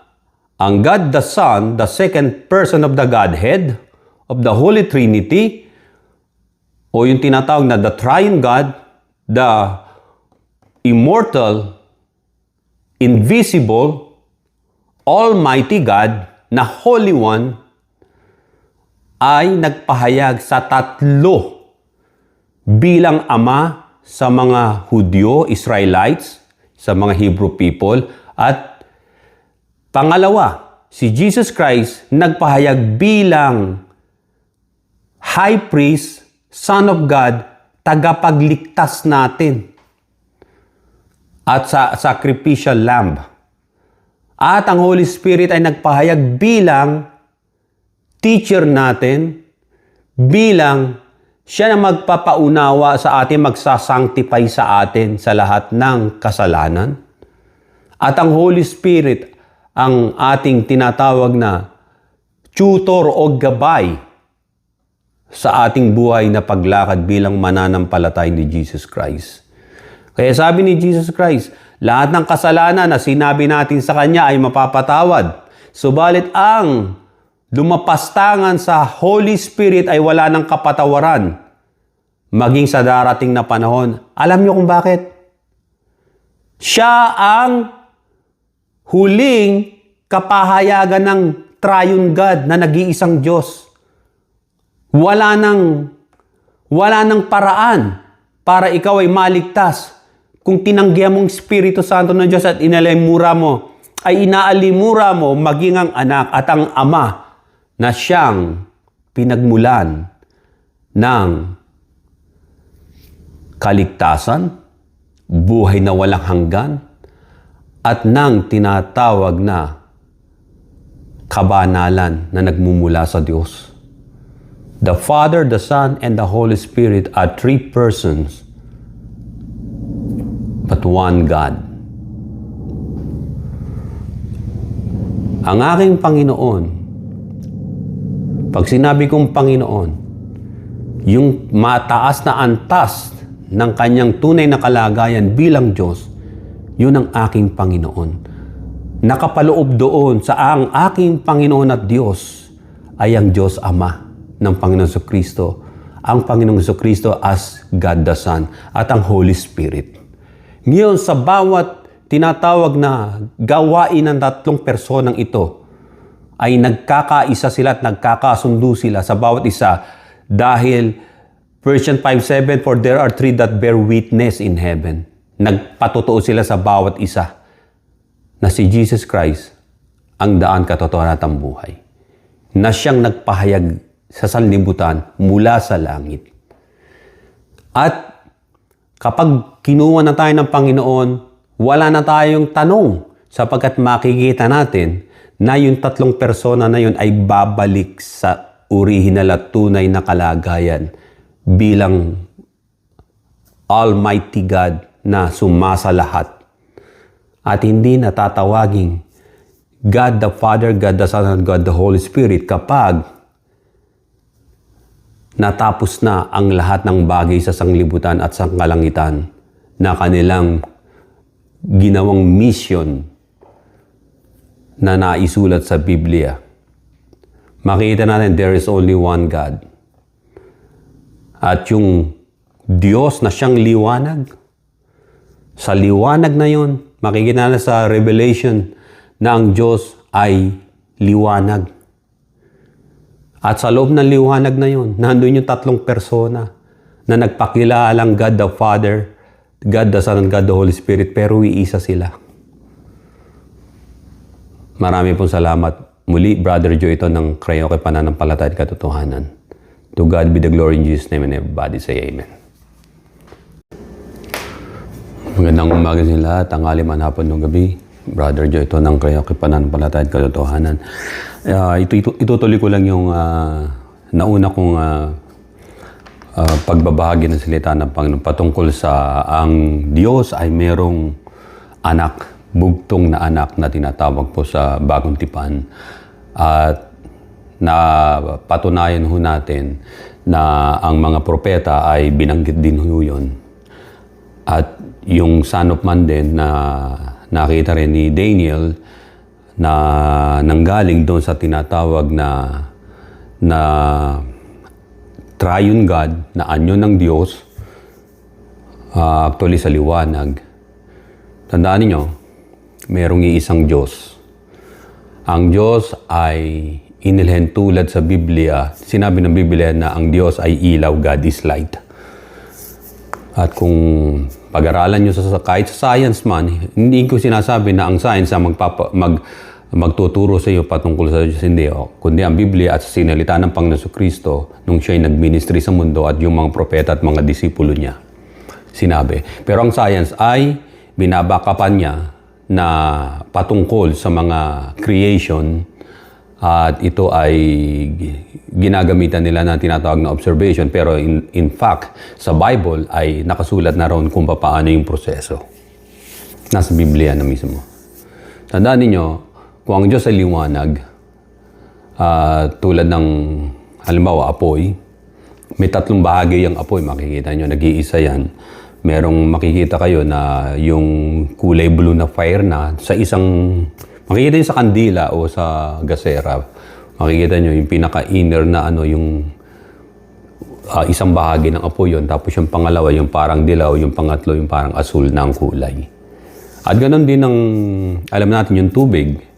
ang God the Son, the second person of the Godhead, of the Holy Trinity, o yung tinatawag na the Triune God, the immortal, invisible, Almighty God, na Holy One, ay nagpahayag sa 3 bilang Ama sa mga Hudyo, Israelites, sa mga Hebrew people, at pangalawa, si Jesus Christ nagpahayag bilang High Priest, Son of God, tagapagligtas natin, at sa sacrificial lamb. At ang Holy Spirit ay nagpahayag bilang teacher natin, bilang siya na magpapaunawa sa atin, magsasanctify sa atin sa lahat ng kasalanan. At ang Holy Spirit ang ating tinatawag na tutor o gabay sa ating buhay na paglakad bilang mananampalatay ni Jesus Christ. Kaya sabi ni Jesus Christ, lahat ng kasalanan na sinabi natin sa Kanya ay mapapatawad. Subalit ang lumapastangan sa Holy Spirit ay wala ng kapatawaran. Maging sa darating na panahon. Alam niyo kung bakit? Siya ang huling kapahayagan ng Triune God na nag-iisang Diyos. Wala nang paraan para ikaw ay maligtas. Kung tinanggihan mong Espiritu Santo ng Diyos at inalimura mo, ay inaalimura mo maging ang anak at ang ama na siyang pinagmulan ng kaligtasan, buhay na walang hanggan, at ng tinatawag na kabanalan na nagmumula sa Diyos. The Father, the Son, and the Holy Spirit are 3 persons, but one God. Ang aking Panginoon, pag sinabi kong Panginoon, yung mataas na antas ng kanyang tunay na kalagayan bilang Diyos, yun ang aking Panginoon. Nakapaloob doon sa ang aking Panginoon at Diyos ay ang Diyos Ama ng Panginoon Jesucristo, ang Panginoong Jesucristo as God the Son at ang Holy Spirit. Ngayon, sa bawat tinatawag na gawain ng 3 personang ito, ay nagkakaisa sila at nagkakasundo sila sa bawat isa dahil Version 5:7, for there are 3 that bear witness in heaven. Nagpatotoo sila sa bawat isa na si Jesus Christ ang daan, katotohanan at ang buhay. Na siyang nagpahayag sa sanlibutan mula sa langit. At kapag kinuha na tayo ng Panginoon, wala na tayong tanong sapagkat makikita natin na yung 3 persona na yun ay babalik sa orihinal at tunay na kalagayan bilang Almighty God na sumasa lahat. at hindi natatawaging God the Father, God the Son, and God the Holy Spirit kapag natapos na ang lahat ng bagay sa sanglibutan at sangkalangitan na kanilang ginawang mission na naisulat sa Biblia. Makikita natin, there is only one God. At yung Diyos na siyang liwanag, sa liwanag na yun, makikita natin sa Revelation na ang Diyos ay liwanag. At sa loob ng liwanag na yun, nandun yung tatlong persona na nagpakilalang God the Father, God the Son, and God the Holy Spirit, pero iisa sila. Marami pong salamat. Muli, Brother Joe, ito ng Creoke Pananampalataya at Katotohanan. To God be the glory in Jesus' name, and everybody say Amen. Magandang umaga sa lahat, tanghali man, hapon ng gabi. Brother Joe, ito ng Creoke Pananampalataya at Katotohanan. Itutuloy ko lang yung nauna kong pagbabahagi ng salita ng Panginoon patungkol sa ang Diyos ay merong anak, bugtong na anak na tinatawag po sa Bagong Tipan. At napatunayan ho natin na ang mga propeta ay binanggit din ho yun. At yung Son of Man din na nakita rin ni Daniel na nanggaling doon sa tinatawag na triune God, na anyo ng Diyos, actually sa liwanag. Tandaan niyo, merong iisang Diyos. Ang Diyos ay inilhen tulad sa Biblia. Sinabi ng Biblia na ang Diyos ay ilaw, God is light. At kung pag-aralan nyo kahit sa science man, hindi ko sinasabi na ang science ang magtuturo sa iyo patungkol sa Diyos. Hindi. Kundi ang Biblia at sa sinalita ng Panginoon Kristo nung siya'y nagministry sa mundo at yung mga propeta at mga disipulo niya. Sinabi. Pero ang science ay binabakapan niya na patungkol sa mga creation at ito ay ginagamitan nila na tinatawag na observation. Pero in fact, sa Bible ay nakasulat na ron kung paano yung proseso. Nasa Biblia na mismo. Tandaan ninyo, kung ang Diyos ay liwanag, tulad ng halimbawa apoy, may tatlong bahagi yung apoy, makikita nyo, nag-iisa yan. Merong makikita kayo na yung kulay blue na fire na sa isang, makikita nyo sa kandila o sa gasera, makikita nyo yung pinaka-inner na yung isang bahagi ng apoy yun, tapos yung pangalawa, yung parang dilaw, yung pangatlo, yung parang asul na ang kulay. At ganoon din ang, alam natin yung tubig,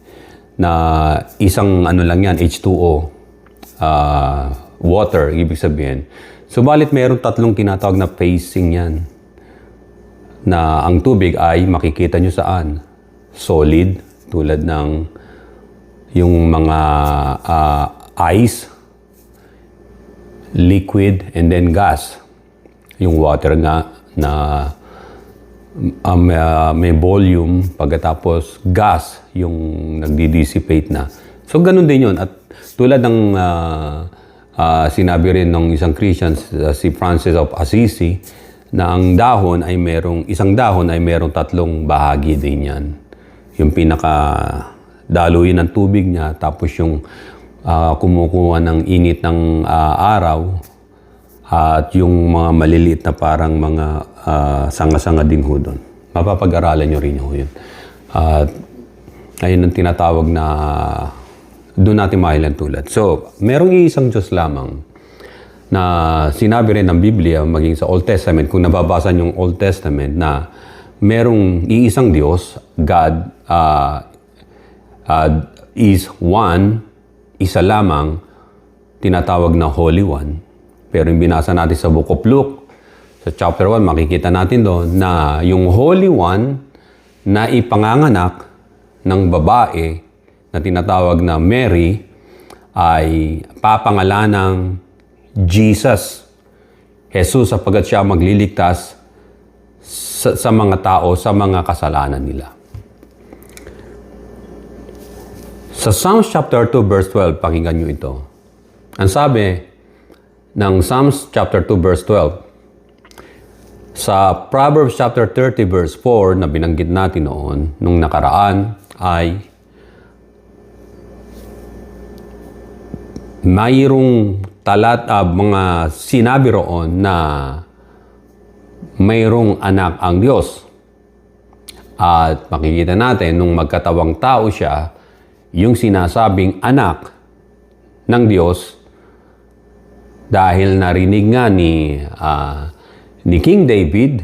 na isang lang yan, H2O, water, ibig sabihin. Subalit mayroong tatlong tinatawag na phasing yan. Na ang tubig ay makikita nyo saan? Solid, tulad ng yung mga ice, liquid, and then gas. Yung water nga na may volume, pagkatapos gas yung nagdi-dissipate na. So, ganun din yun. At tulad ng sinabi rin ng isang Christian, si Francis of Assisi, na ang dahon ay isang dahon ay merong tatlong bahagi din yan. Yung pinaka-daluyin ng tubig niya, tapos yung kumukuha ng init ng araw, at yung mga maliliit na parang mga sanga-sanga din ho doon. Mapapag-aralan nyo rin ho yun. At ayun ang tinatawag na doon natin mahilan tulad. So, merong iisang Diyos lamang na sinabi rin ng Biblia, maging sa Old Testament, kung nababasa yung Old Testament, na merong iisang Diyos, God is one, isa lamang, tinatawag na Holy One. Pero yung binasa natin sa Book of Luke, sa chapter 1, makikita natin doon na yung Holy One na ipanganganak ng babae na tinatawag na Mary ay papangalanang Jesus. Jesus, sapagkat siya magliligtas sa mga tao, sa mga kasalanan nila. Sa Psalms chapter 2 verse 12, pakinggan nyo ito. Ang sabi ng Psalms chapter 2 verse 12, Sa Proverbs chapter 30 verse 4 na binanggit natin noon, nung nakaraan, ay mayroong mga sinabi roon na mayroong anak ang Diyos. At makikita natin, nung magkatawang tao siya, yung sinasabing anak ng Diyos, dahil narinig nga ni King David,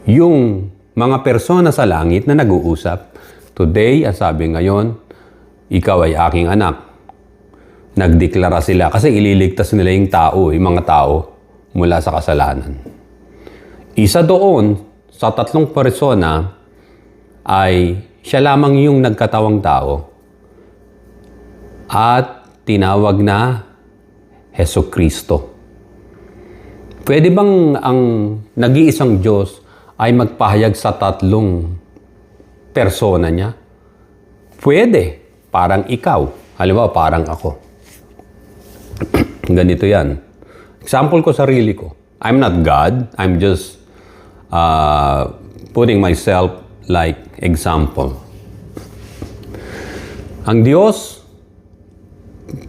yung mga persona sa langit na nag-uusap, today, sabi ngayon, ikaw ay aking anak. Nagdeklara sila kasi ililigtas nila yung tao, yung mga tao mula sa kasalanan. Isa doon sa tatlong persona ay siya lamang yung nagkatawang tao at tinawag na Hesukristo. Pwede bang ang nag-iisang Diyos ay magpahayag sa tatlong persona niya? Pwede. Parang ikaw. Halimbawa, parang ako. Ganito yan. Example ko, sarili ko. I'm not God. I'm just putting myself like example. Ang Diyos,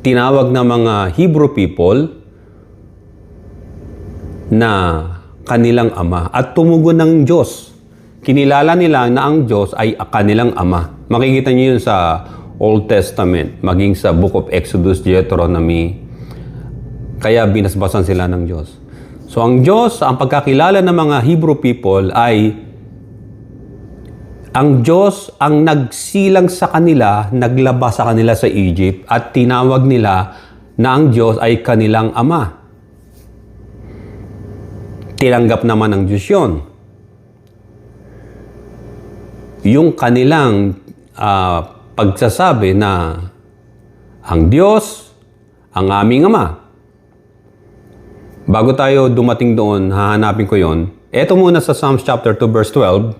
tinawag na mga Hebrew people na kanilang ama at tumugon ng Diyos. Kinilala nila na ang Diyos ay kanilang ama. Makikita niyo yun sa Old Testament, maging sa Book of Exodus, Deuteronomy. Kaya binasbasan sila ng Diyos. So ang Diyos, ang pagkakilala ng mga Hebrew people ay ang Diyos ang nagsilang sa kanila, naglabas sa kanila sa Egypt at tinawag nila na ang Diyos ay kanilang ama. Tinanggap naman ng Diyos yun. Yung kanilang pagsasabi na ang Diyos ang aming ama. Bago tayo dumating doon, hahanapin ko yon. Ito muna sa Psalms chapter 2 verse 12.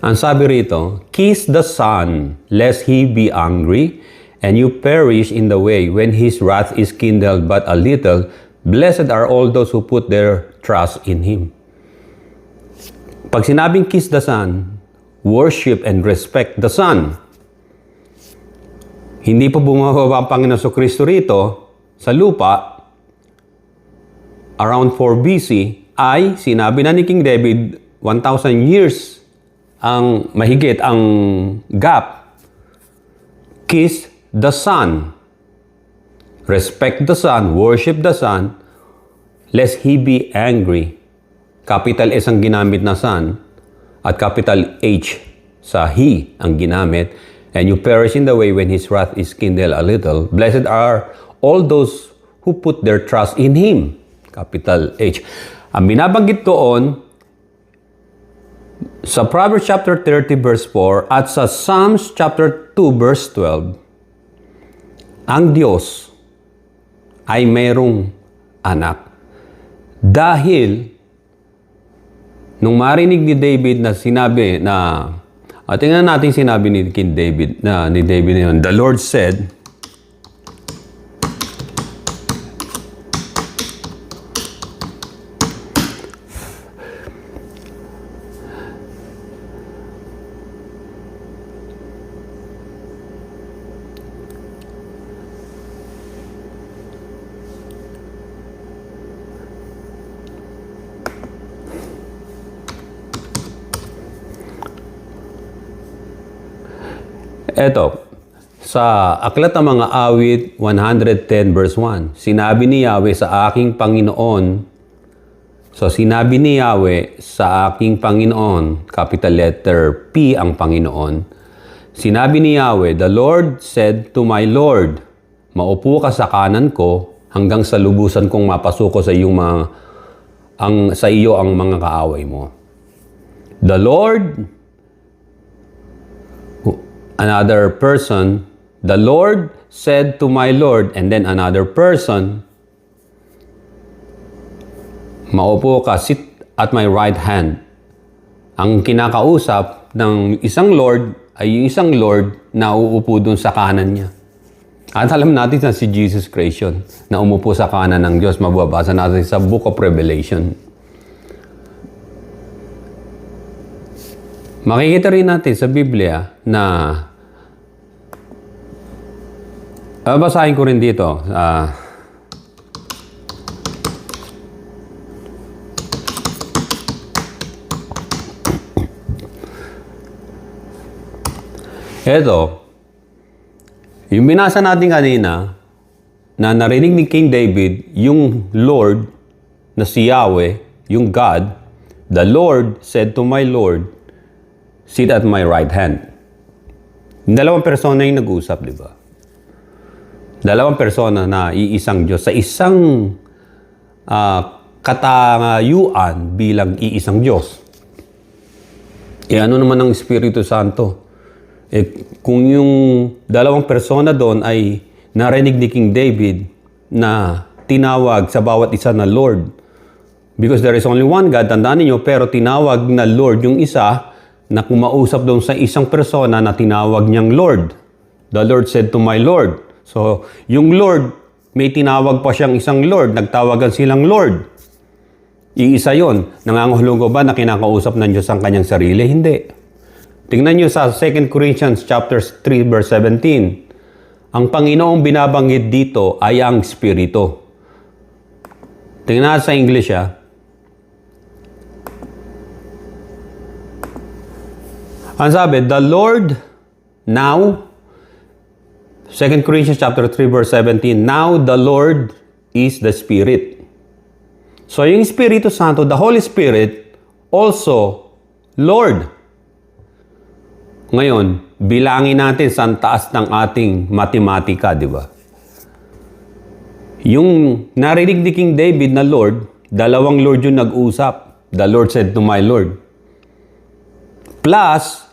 Ang sabi rito, kiss the Son, lest he be angry, and you perish in the way when his wrath is kindled but a little. Blessed are all those who put their trust in Him. Pag sinabing kiss the Son, worship and respect the Son. Hindi pa bumababa ang Panginoon Kristo rito sa lupa, around 4 BC, ay sinabi na ni King David, 1,000 years ang mahigit ang gap. Kiss the Son. Respect the Son, worship the Son, lest He be angry. Capital S ang ginamit na Son, at capital H sa He ang ginamit. And you perish in the way when His wrath is kindled a little. Blessed are all those who put their trust in Him. Capital H. Ang binabanggit doon, sa Proverbs chapter 30 verse 4 at sa Psalms chapter 2 verse 12, ang Diyos ay mayroong anak. Dahil, nung marinig ni David na sinabi na, tingnan natin sinabi ni King David, ni David na yun, the Lord said, eto, sa Aklat ng Mga Awit 110 verse 1, sinabi ni Yahweh sa aking Panginoon, so sinabi ni Yahweh sa aking Panginoon, capital letter P ang Panginoon, sinabi ni Yahweh, the Lord said to my Lord, maupo ka sa kanan ko hanggang sa lubusan kong mapasuko sa iyong sa iyo ang mga kaaway mo. The Lord, another person, the Lord said to my Lord, and then another person, maupo ka, sit at my right hand. Ang kinakausap ng isang Lord ay yung isang Lord na uupo dun sa kanan niya. At alam natin na si Jesus Christ yun, na umupo sa kanan ng Diyos. Mababasa natin sa Book of Revelation. Makikita rin natin sa Biblia na basahin ko rin dito. Ito, yung binasa natin kanina, na narinig ni King David, yung Lord, na si Yahweh, yung God, the Lord said to my Lord, sit at my right hand. Dalawang persona yung nag-usap, di ba? Dalawang persona na iisang Diyos sa isang katayuan bilang iisang Diyos. Ano naman ang Espiritu Santo? Kung yung dalawang persona doon ay narinig ni King David na tinawag sa bawat isa na Lord. Because there is only one God, tandaan niyo, pero tinawag na Lord yung isa na kumausap doon sa isang persona na tinawag niyang Lord. The Lord said to my Lord. So, yung Lord, may tinawag pa siyang isang Lord. Nagtawagan silang Lord. Iisa yon. Nangangahulugan ba na kinakausap ng Diyos ang kanyang sarili? Hindi. Tingnan nyo sa 2 Corinthians chapter 3 verse 17. Ang Panginoong binabanggit dito ay ang Espiritu. Tingnan sa English Ang sabi, the Lord now, 2 Corinthians chapter 3 verse 17, now the Lord is the Spirit. So yung Espiritu Santo, the Holy Spirit, also Lord. Ngayon, bilangin natin sa taas ng ating matematika, di ba? Yung narinig ni King David na Lord, dalawang Lord yung nag-usap. The Lord said to my Lord. Plus,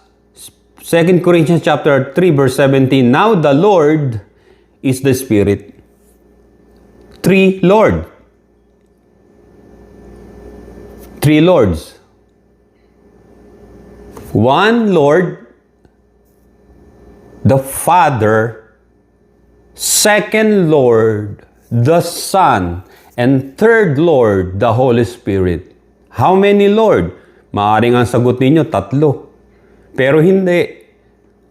2 Corinthians chapter 3 verse 17, now the Lord is the Spirit. 3 Lord. 3 Lords. 1 Lord, the Father, 2nd Lord, the Son, and 3rd Lord, the Holy Spirit. How many Lord? Maaaring ang sagot ninyo, 3. Pero hindi.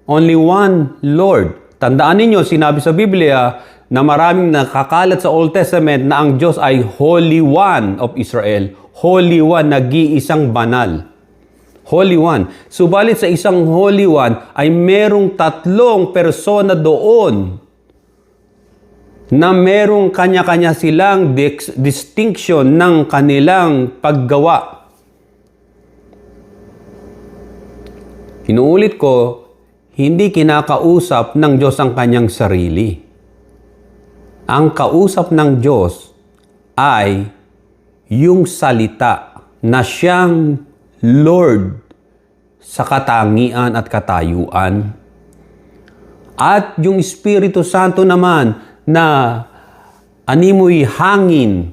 Only 1 Lord. Tandaan ninyo, sinabi sa Biblia na maraming nakakalat sa Old Testament na ang Diyos ay Holy One of Israel. Holy One, nag-iisang banal. Holy One. Subalit sa isang Holy One ay merong 3 persona doon na merong kanya-kanya silang distinction ng kanilang paggawa. Inuulit ko, hindi kinakausap ng Diyos ang kanyang sarili. Ang kausap ng Diyos ay yung salita na siyang Lord sa katangian at katayuan. At yung Espiritu Santo naman na animoy hangin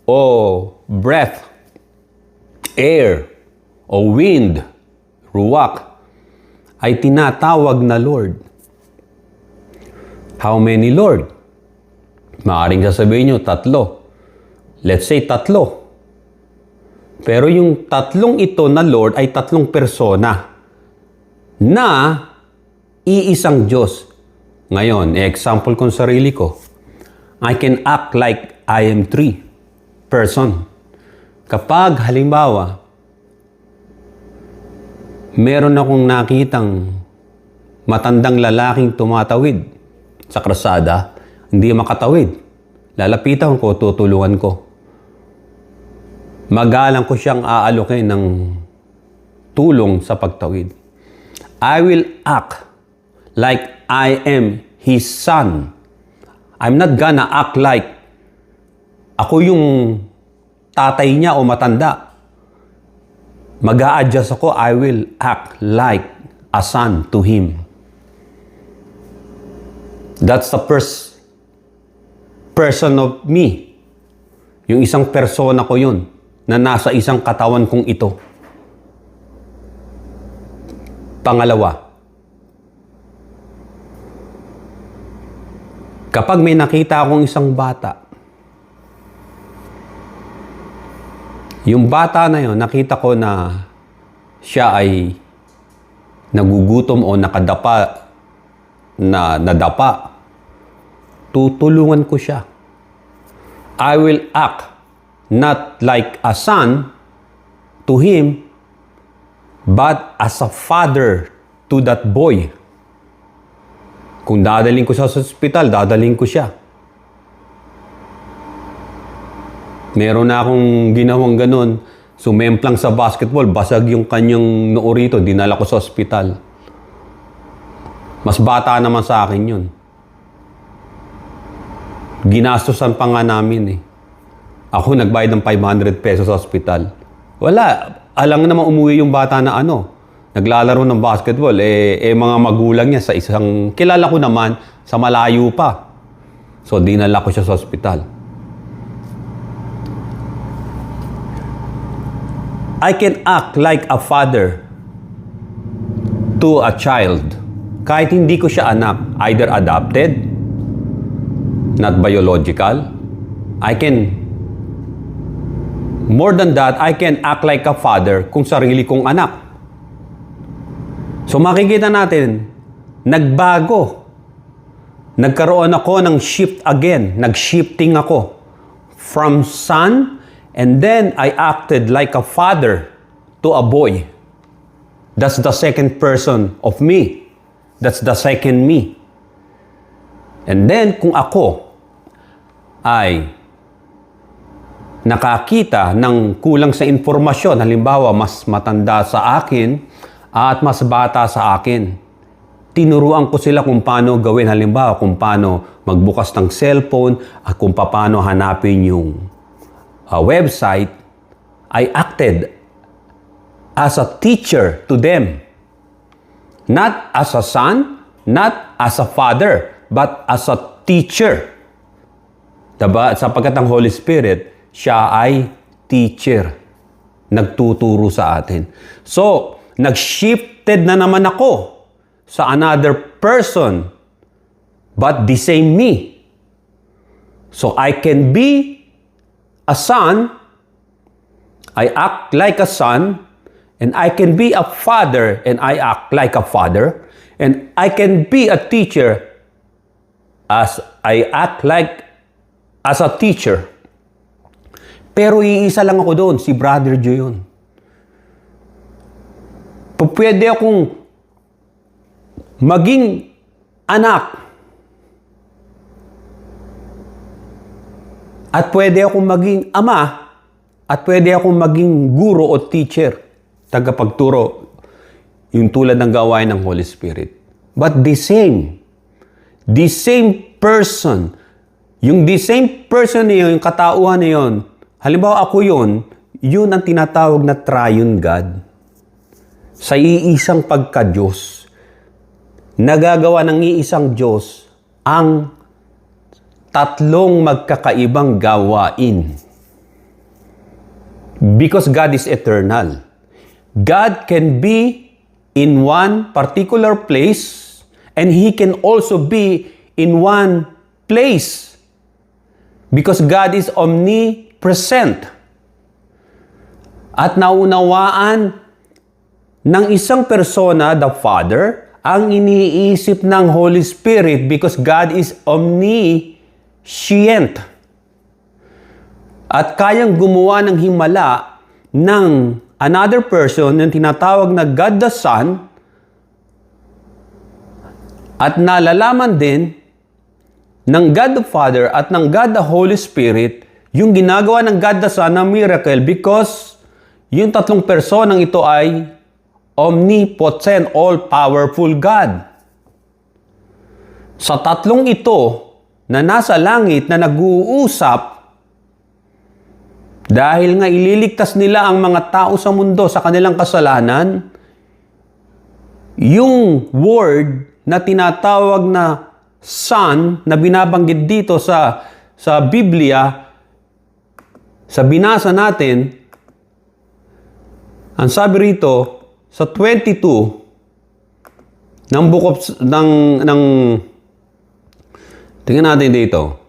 o breath, air o wind, ruwak, ay tinatawag na Lord. How many Lord? Maaaring sasabihin nyo, 3. Let's say 3. Pero yung 3 ito na Lord ay 3 persona na iisang Diyos. Ngayon, example kong sarili ko. I can act like I am 3 person. Kapag halimbawa, meron akong nakitang matandang lalaking tumatawid sa krasada, hindi makatawid. Lalapitan ko, tutulungan ko. Magalang ko siyang aalokin ng tulong sa pagtawid. I will act like I am His son. I'm not gonna act like ako yung tatay niya o matanda. Mag-a-adjust ako, I will act like a son to Him. That's the first person of me. Yung isang persona ko yun na nasa isang katawan kong ito. Pangalawa, Kapag may nakita akong isang bata, yung bata na yon, nakita ko na siya ay nagugutom o nakadapa, nadapa, tutulungan ko siya. I will act not like a son to him, but as a father to that boy. Kung dadaling ko siya sa ospital, dadaling ko siya. Meron na akong ginawang ganun. Sumemplang sa basketball, basag yung kanyang noo rito, dinala ko sa ospital. Mas bata naman sa akin yun. Ginastosan pa nga namin eh. Ako nagbayad ng 500 pesos sa ospital. Wala. Alang naman umuwi yung bata na naglalaro ng basketball, mga magulang niya sa isang, kilala ko naman, sa malayo pa. So, dinala ko siya sa ospital. I can act like a father to a child. Kahit hindi ko siya anak, either adopted, not biological. More than that, I can act like a father kung sarili kong anak. So makikita natin, nagbago. Nagkaroon ako ng shift again. Nag-shifting ako. From son, and then I acted like a father to a boy. That's the second person of me. That's the second me. And then, kung ako ay nakakita ng kulang sa informasyon, halimbawa, mas matanda sa akin, at mas bata sa akin. Tinuruan ko sila kung paano gawin. Halimbawa, kung paano magbukas ng cellphone at kung paano hanapin yung website. I acted as a teacher to them. Not as a son, not as a father, but as a teacher. Diba? Sapagkat ang Holy Spirit, siya ay teacher. Nagtuturo sa atin. So, nag-shifted na naman ako sa another person, but the same me. So I can be a son, I act like a son, and I can be a father, and I act like a father, and I can be a teacher as I act like as a teacher. Pero iisa lang ako doon, si Brother Joe yun. Pwede akong maging anak at pwede akong maging ama at pwede akong maging guro o teacher, tagapagturo, yung tulad ng gawain ng Holy Spirit. But the same person, yung na yun, yung katauhan na yun, halimbawa ako yun ang tinatawag na triune God. Sa iisang pagka-Diyos, nagagawa ng iisang Diyos ang tatlong magkakaibang gawain. Because God is eternal. God can be in one particular place and He can also be in one place. Because God is omnipresent. At naunawaan ng isang persona, the Father, ang iniisip ng Holy Spirit because God is omniscient. At kayang gumawa ng himala ng another person yung tinatawag na God the Son at nalalaman din ng God the Father at ng God the Holy Spirit yung ginagawa ng God the Son na miracle because yung tatlong personang ito ay omnipotent, all-powerful God. Sa tatlong ito na nasa langit na nag-uusap dahil nga ililigtas nila ang mga tao sa mundo sa kanilang kasalanan, yung word na tinatawag na Son na binabanggit dito sa Biblia, sa binasa natin, ang sabi rito, sa 22 ng book of Tingnan natin dito.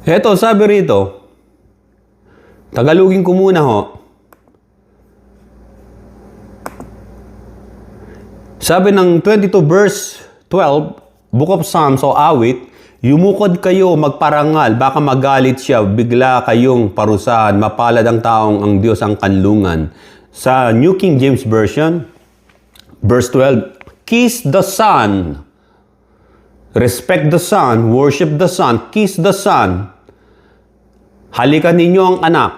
Eto, sabi rito, Tagalogin ko muna ho. Sabi ng 22 verse 12, Book of Psalms o awit, yumukod kayo, magparangal, baka magalit siya, bigla kayong parusahan, mapalad ang taong ang Diyos ang kanlungan. Sa New King James Version, verse 12, kiss the Son, respect the Son, worship the Son, kiss the Son, halikan ninyo ang anak,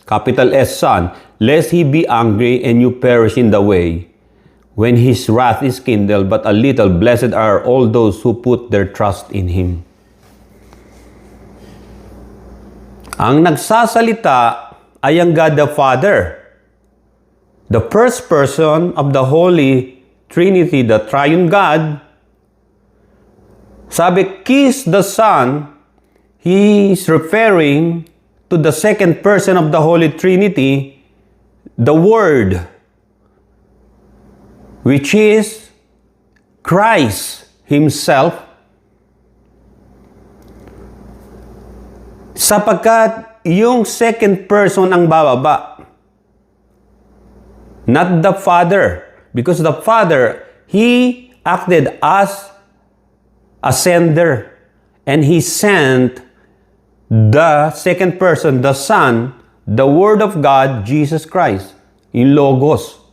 capital S, Son, lest he be angry and you perish in the way, when his wrath is kindled, but a little, blessed are all those who put their trust in him. Ang nagsasalita ay ang God the Father, the first person of the Holy Trinity, the Triune God. Sabi, kiss the Son, he is referring to the second person of the Holy Trinity, the Word, which is Christ Himself. Sapagkat yung second person ang bababa, not the Father. Because the Father, He acted as a sender. And He sent the second person, the Son, the Word of God, Jesus Christ, yung Logos.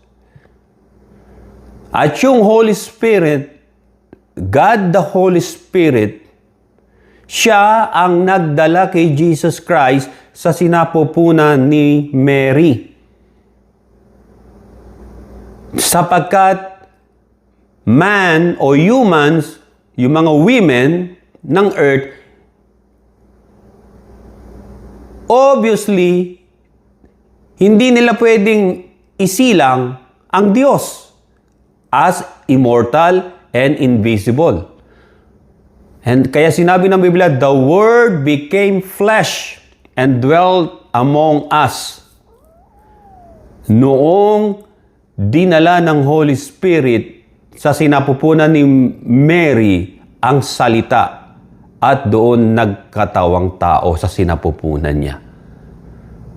At yung Holy Spirit, God the Holy Spirit, siya ang nagdala kay Jesus Christ sa sinapupunan ni Mary. Sapagkat man o humans, yung mga women ng earth, obviously, hindi nila pwedeng isilang ang Diyos as immortal and invisible. And kaya sinabi ng Biblia, the Word became flesh and dwelt among us. Noong dinala ng Holy Spirit sa sinapupunan ni Mary ang salita at doon nagkatawang tao sa sinapupunan niya.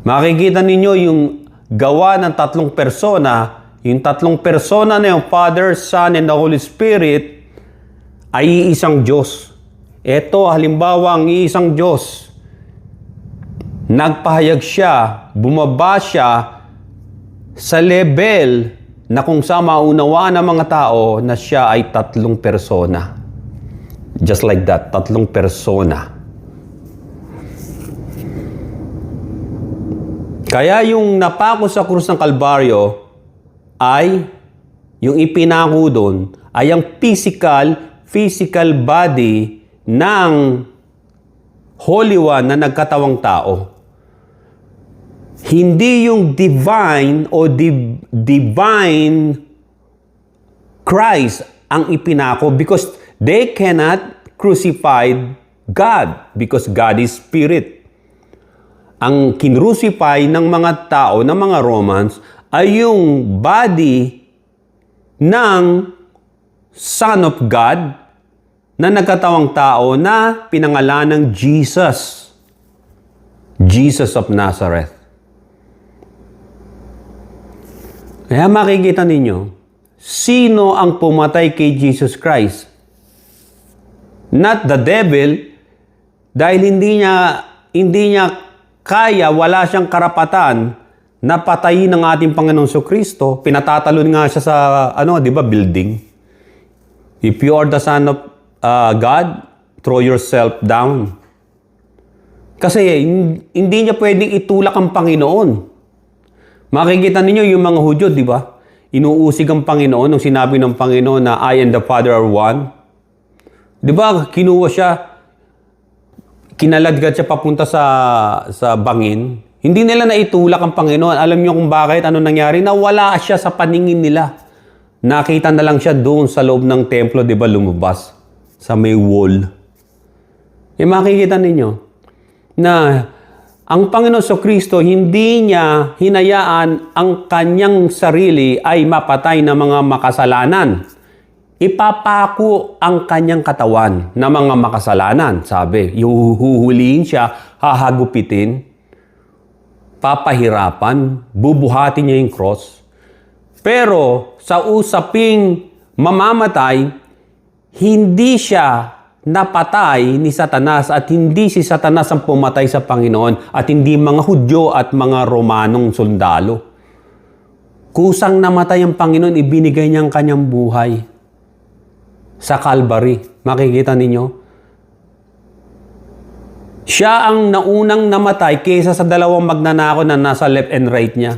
Makikita ninyo yung gawa ng tatlong persona, yung tatlong persona na yung Father, Son, and the Holy Spirit ay iisang Diyos. Ito, halimbawa, ang iisang Diyos. Nagpahayag siya, bumaba siya sa level na kung sa maunawaan ng mga tao na siya ay tatlong persona. Just like that, tatlong persona. Kaya yung napako sa krus ng Kalbaryo ay, yung ipinako doon, ay ang physical body ng Holy One na nagkatawang tao. Hindi yung divine o divine Christ ang ipinako because they cannot crucify God because God is Spirit. Ang kinrucify ng mga tao, ng mga Romans, ay yung body ng Son of God na nagkatawang tao na pinangalan ng Jesus. Jesus of Nazareth. Kaya makikita ninyo, sino ang pumatay kay Jesus Christ? Not the devil, dahil hindi niya kaya, wala siyang karapatan na patayin ng ating Panginoong Kristo. Pinatatalon nga siya sa, building. If you are the Son of God, throw yourself down. Kasi hindi niya pwedeng itulak ang Panginoon. Makikita ninyo yung mga Hudyo, di ba? Inuusig ang Panginoon nung sinabi ng Panginoon na I and the Father are one. Di ba? Kinuha siya, kinaladkad siya papunta sa bangin. Hindi nila naitulak ang Panginoon. Alam niyo kung bakit? Ano nangyari? Nawala siya sa paningin nila. Nakita na lang siya doon sa loob ng templo, di ba? Lumabas sa may wall. Makikita ninyo na Ang Panginoon Kristo, hindi niya hinayaan ang kanyang sarili ay mapatay ng mga makasalanan. Ipapako ang kanyang katawan ng mga makasalanan. Sabi, huhulihin siya, hahagupitin, papahirapan, bubuhatin niya yung cross. Pero sa usaping mamamatay, hindi siya napatay ni Satanas at hindi si Satanas ang pumatay sa Panginoon at hindi mga Hudyo at mga Romanong sundalo. Kusang namatay ang Panginoon, ibinigay niya ang kanyang buhay sa Calvary. Makikita ninyo? Siya ang naunang namatay kaysa sa dalawang magnanakaw na nasa left and right niya.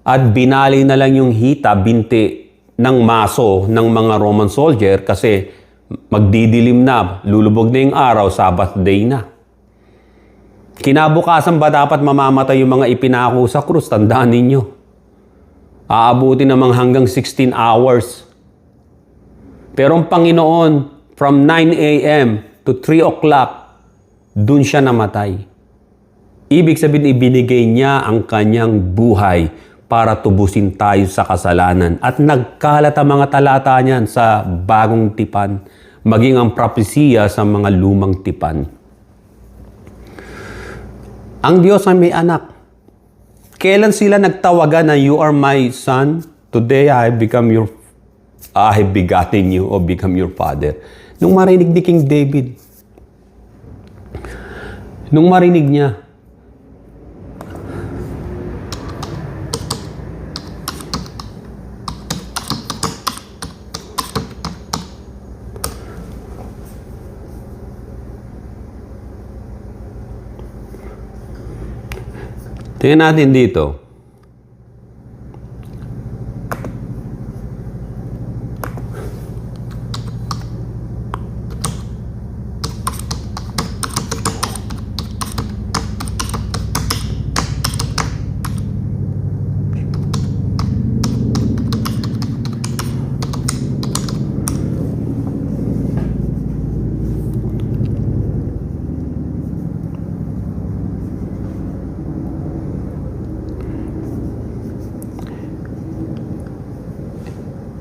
At binali na lang yung hita, binti ng maso ng mga Roman soldier kasi magdidilim na, lulubog na yung araw, Sabbath day na. Kinabukasan ba dapat mamamatay yung mga ipinako sa krus? Tandaan ninyo. Aabuti namang hanggang 16 hours. Pero ang Panginoon, from 9 a.m. to 3 o'clock, dun siya namatay. Ibig sabihin, ibinigay niya ang kanyang buhay para tubusin tayo sa kasalanan. At nagkalat ang mga talata niyan sa bagong tipan, maging ang propesiya sa mga lumang tipan. Ang Diyos ay may anak. Kailan sila nagtawagan na, "You are my son, today I have begotten you," o become your father? Nung marinig ni King David. Nung marinig niya, tingnan natin dito.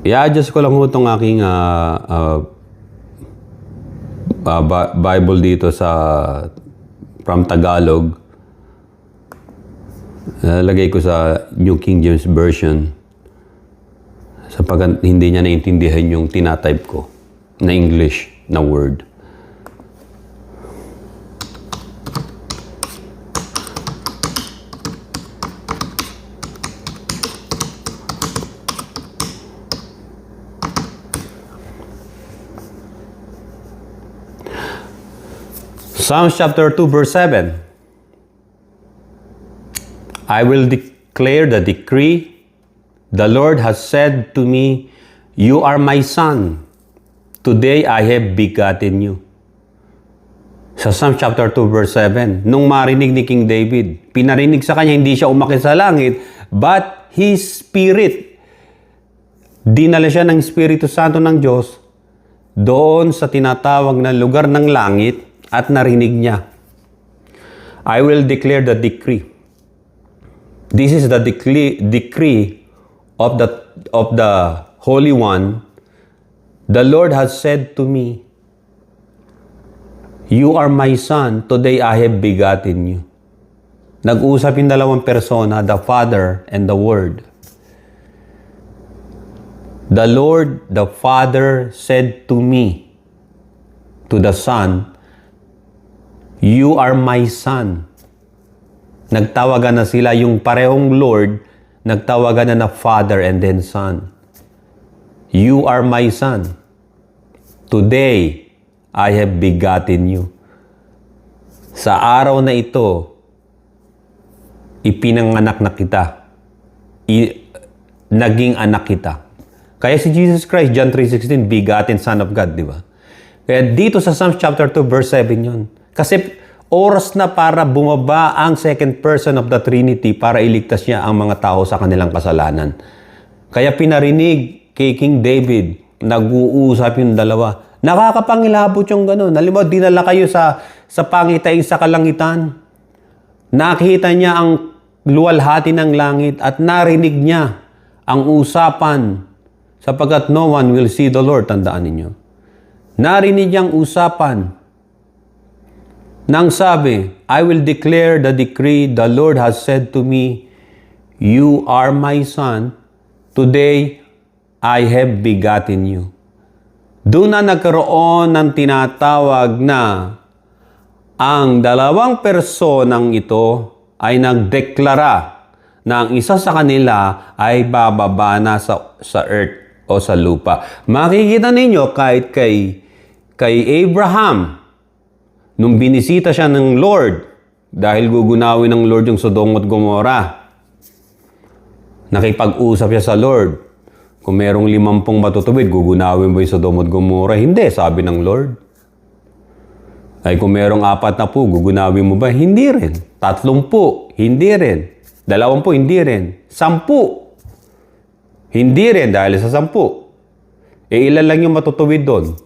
I-adjust ko lang itong aking Bible dito from Tagalog. Lagay ko sa New King James Version sapagkat hindi niya naintindihan yung tinatype ko na English na word. Psalms chapter 2 verse 7. I will declare the decree. The Lord has said to me, "You are my son. Today I have begotten you." Sa Psalms chapter 2 verse 7, nung marinig ni King David, pinarinig sa kanya, hindi siya umakyat sa langit, but his spirit, dinala siya ng Espiritu Santo ng Diyos doon sa tinatawag na lugar ng langit at narinig niya. I will declare the decree. This is the decree of the Holy One. The Lord has said to me, "You are my son, today I have begotten you." Nag-usap yung dalawang persona, the Father and the Word. The Lord, the Father, said to me, to the Son, "You are my son." Nagtawagan na sila, yung parehong Lord, nagtawagan na Father and then Son. "You are my son. Today, I have begotten you." Sa araw na ito, ipinanganak na kita. Naging anak kita. Kaya si Jesus Christ, John 3:16, begotten Son of God, di ba? Kaya dito sa Psalms chapter 2, verse 7 yun. Kasi oras na para bumaba ang second person of the Trinity para iligtas niya ang mga tao sa kanilang kasalanan. Kaya pinarinig kay King David, nag-uusap yung dalawa. Nakakapangilabot yung gano'n. Halimbawa, dinala kayo sa pangitain sa kalangitan. Nakita niya ang luwalhati ng langit at narinig niya ang usapan sapagkat no one will see the Lord. Tandaan ninyo. Narinig niya ang usapan nang sabi, I will declare the decree, the Lord has said to me, you are my son, today I have begotten you. Doon na nagkaroon ng tinatawag na ang dalawang personang ito ay nagdeklara na ang isa sa kanila ay bababa na sa earth o sa lupa. Makikita ninyo kahit kay Abraham, nung binisita siya ng Lord, dahil gugunawin ng Lord yung Sodom at Gomorrah, nakipag-usap siya sa Lord. Kung merong 50 matutuwid, gugunawin ba yung Sodom at Gomorrah? Hindi, sabi ng Lord. Ay kung merong 40, gugunawin mo ba? Hindi rin. 30, hindi rin. 20, hindi rin. 10, hindi rin dahil sa 10. Ilan lang yung matutuwid doon?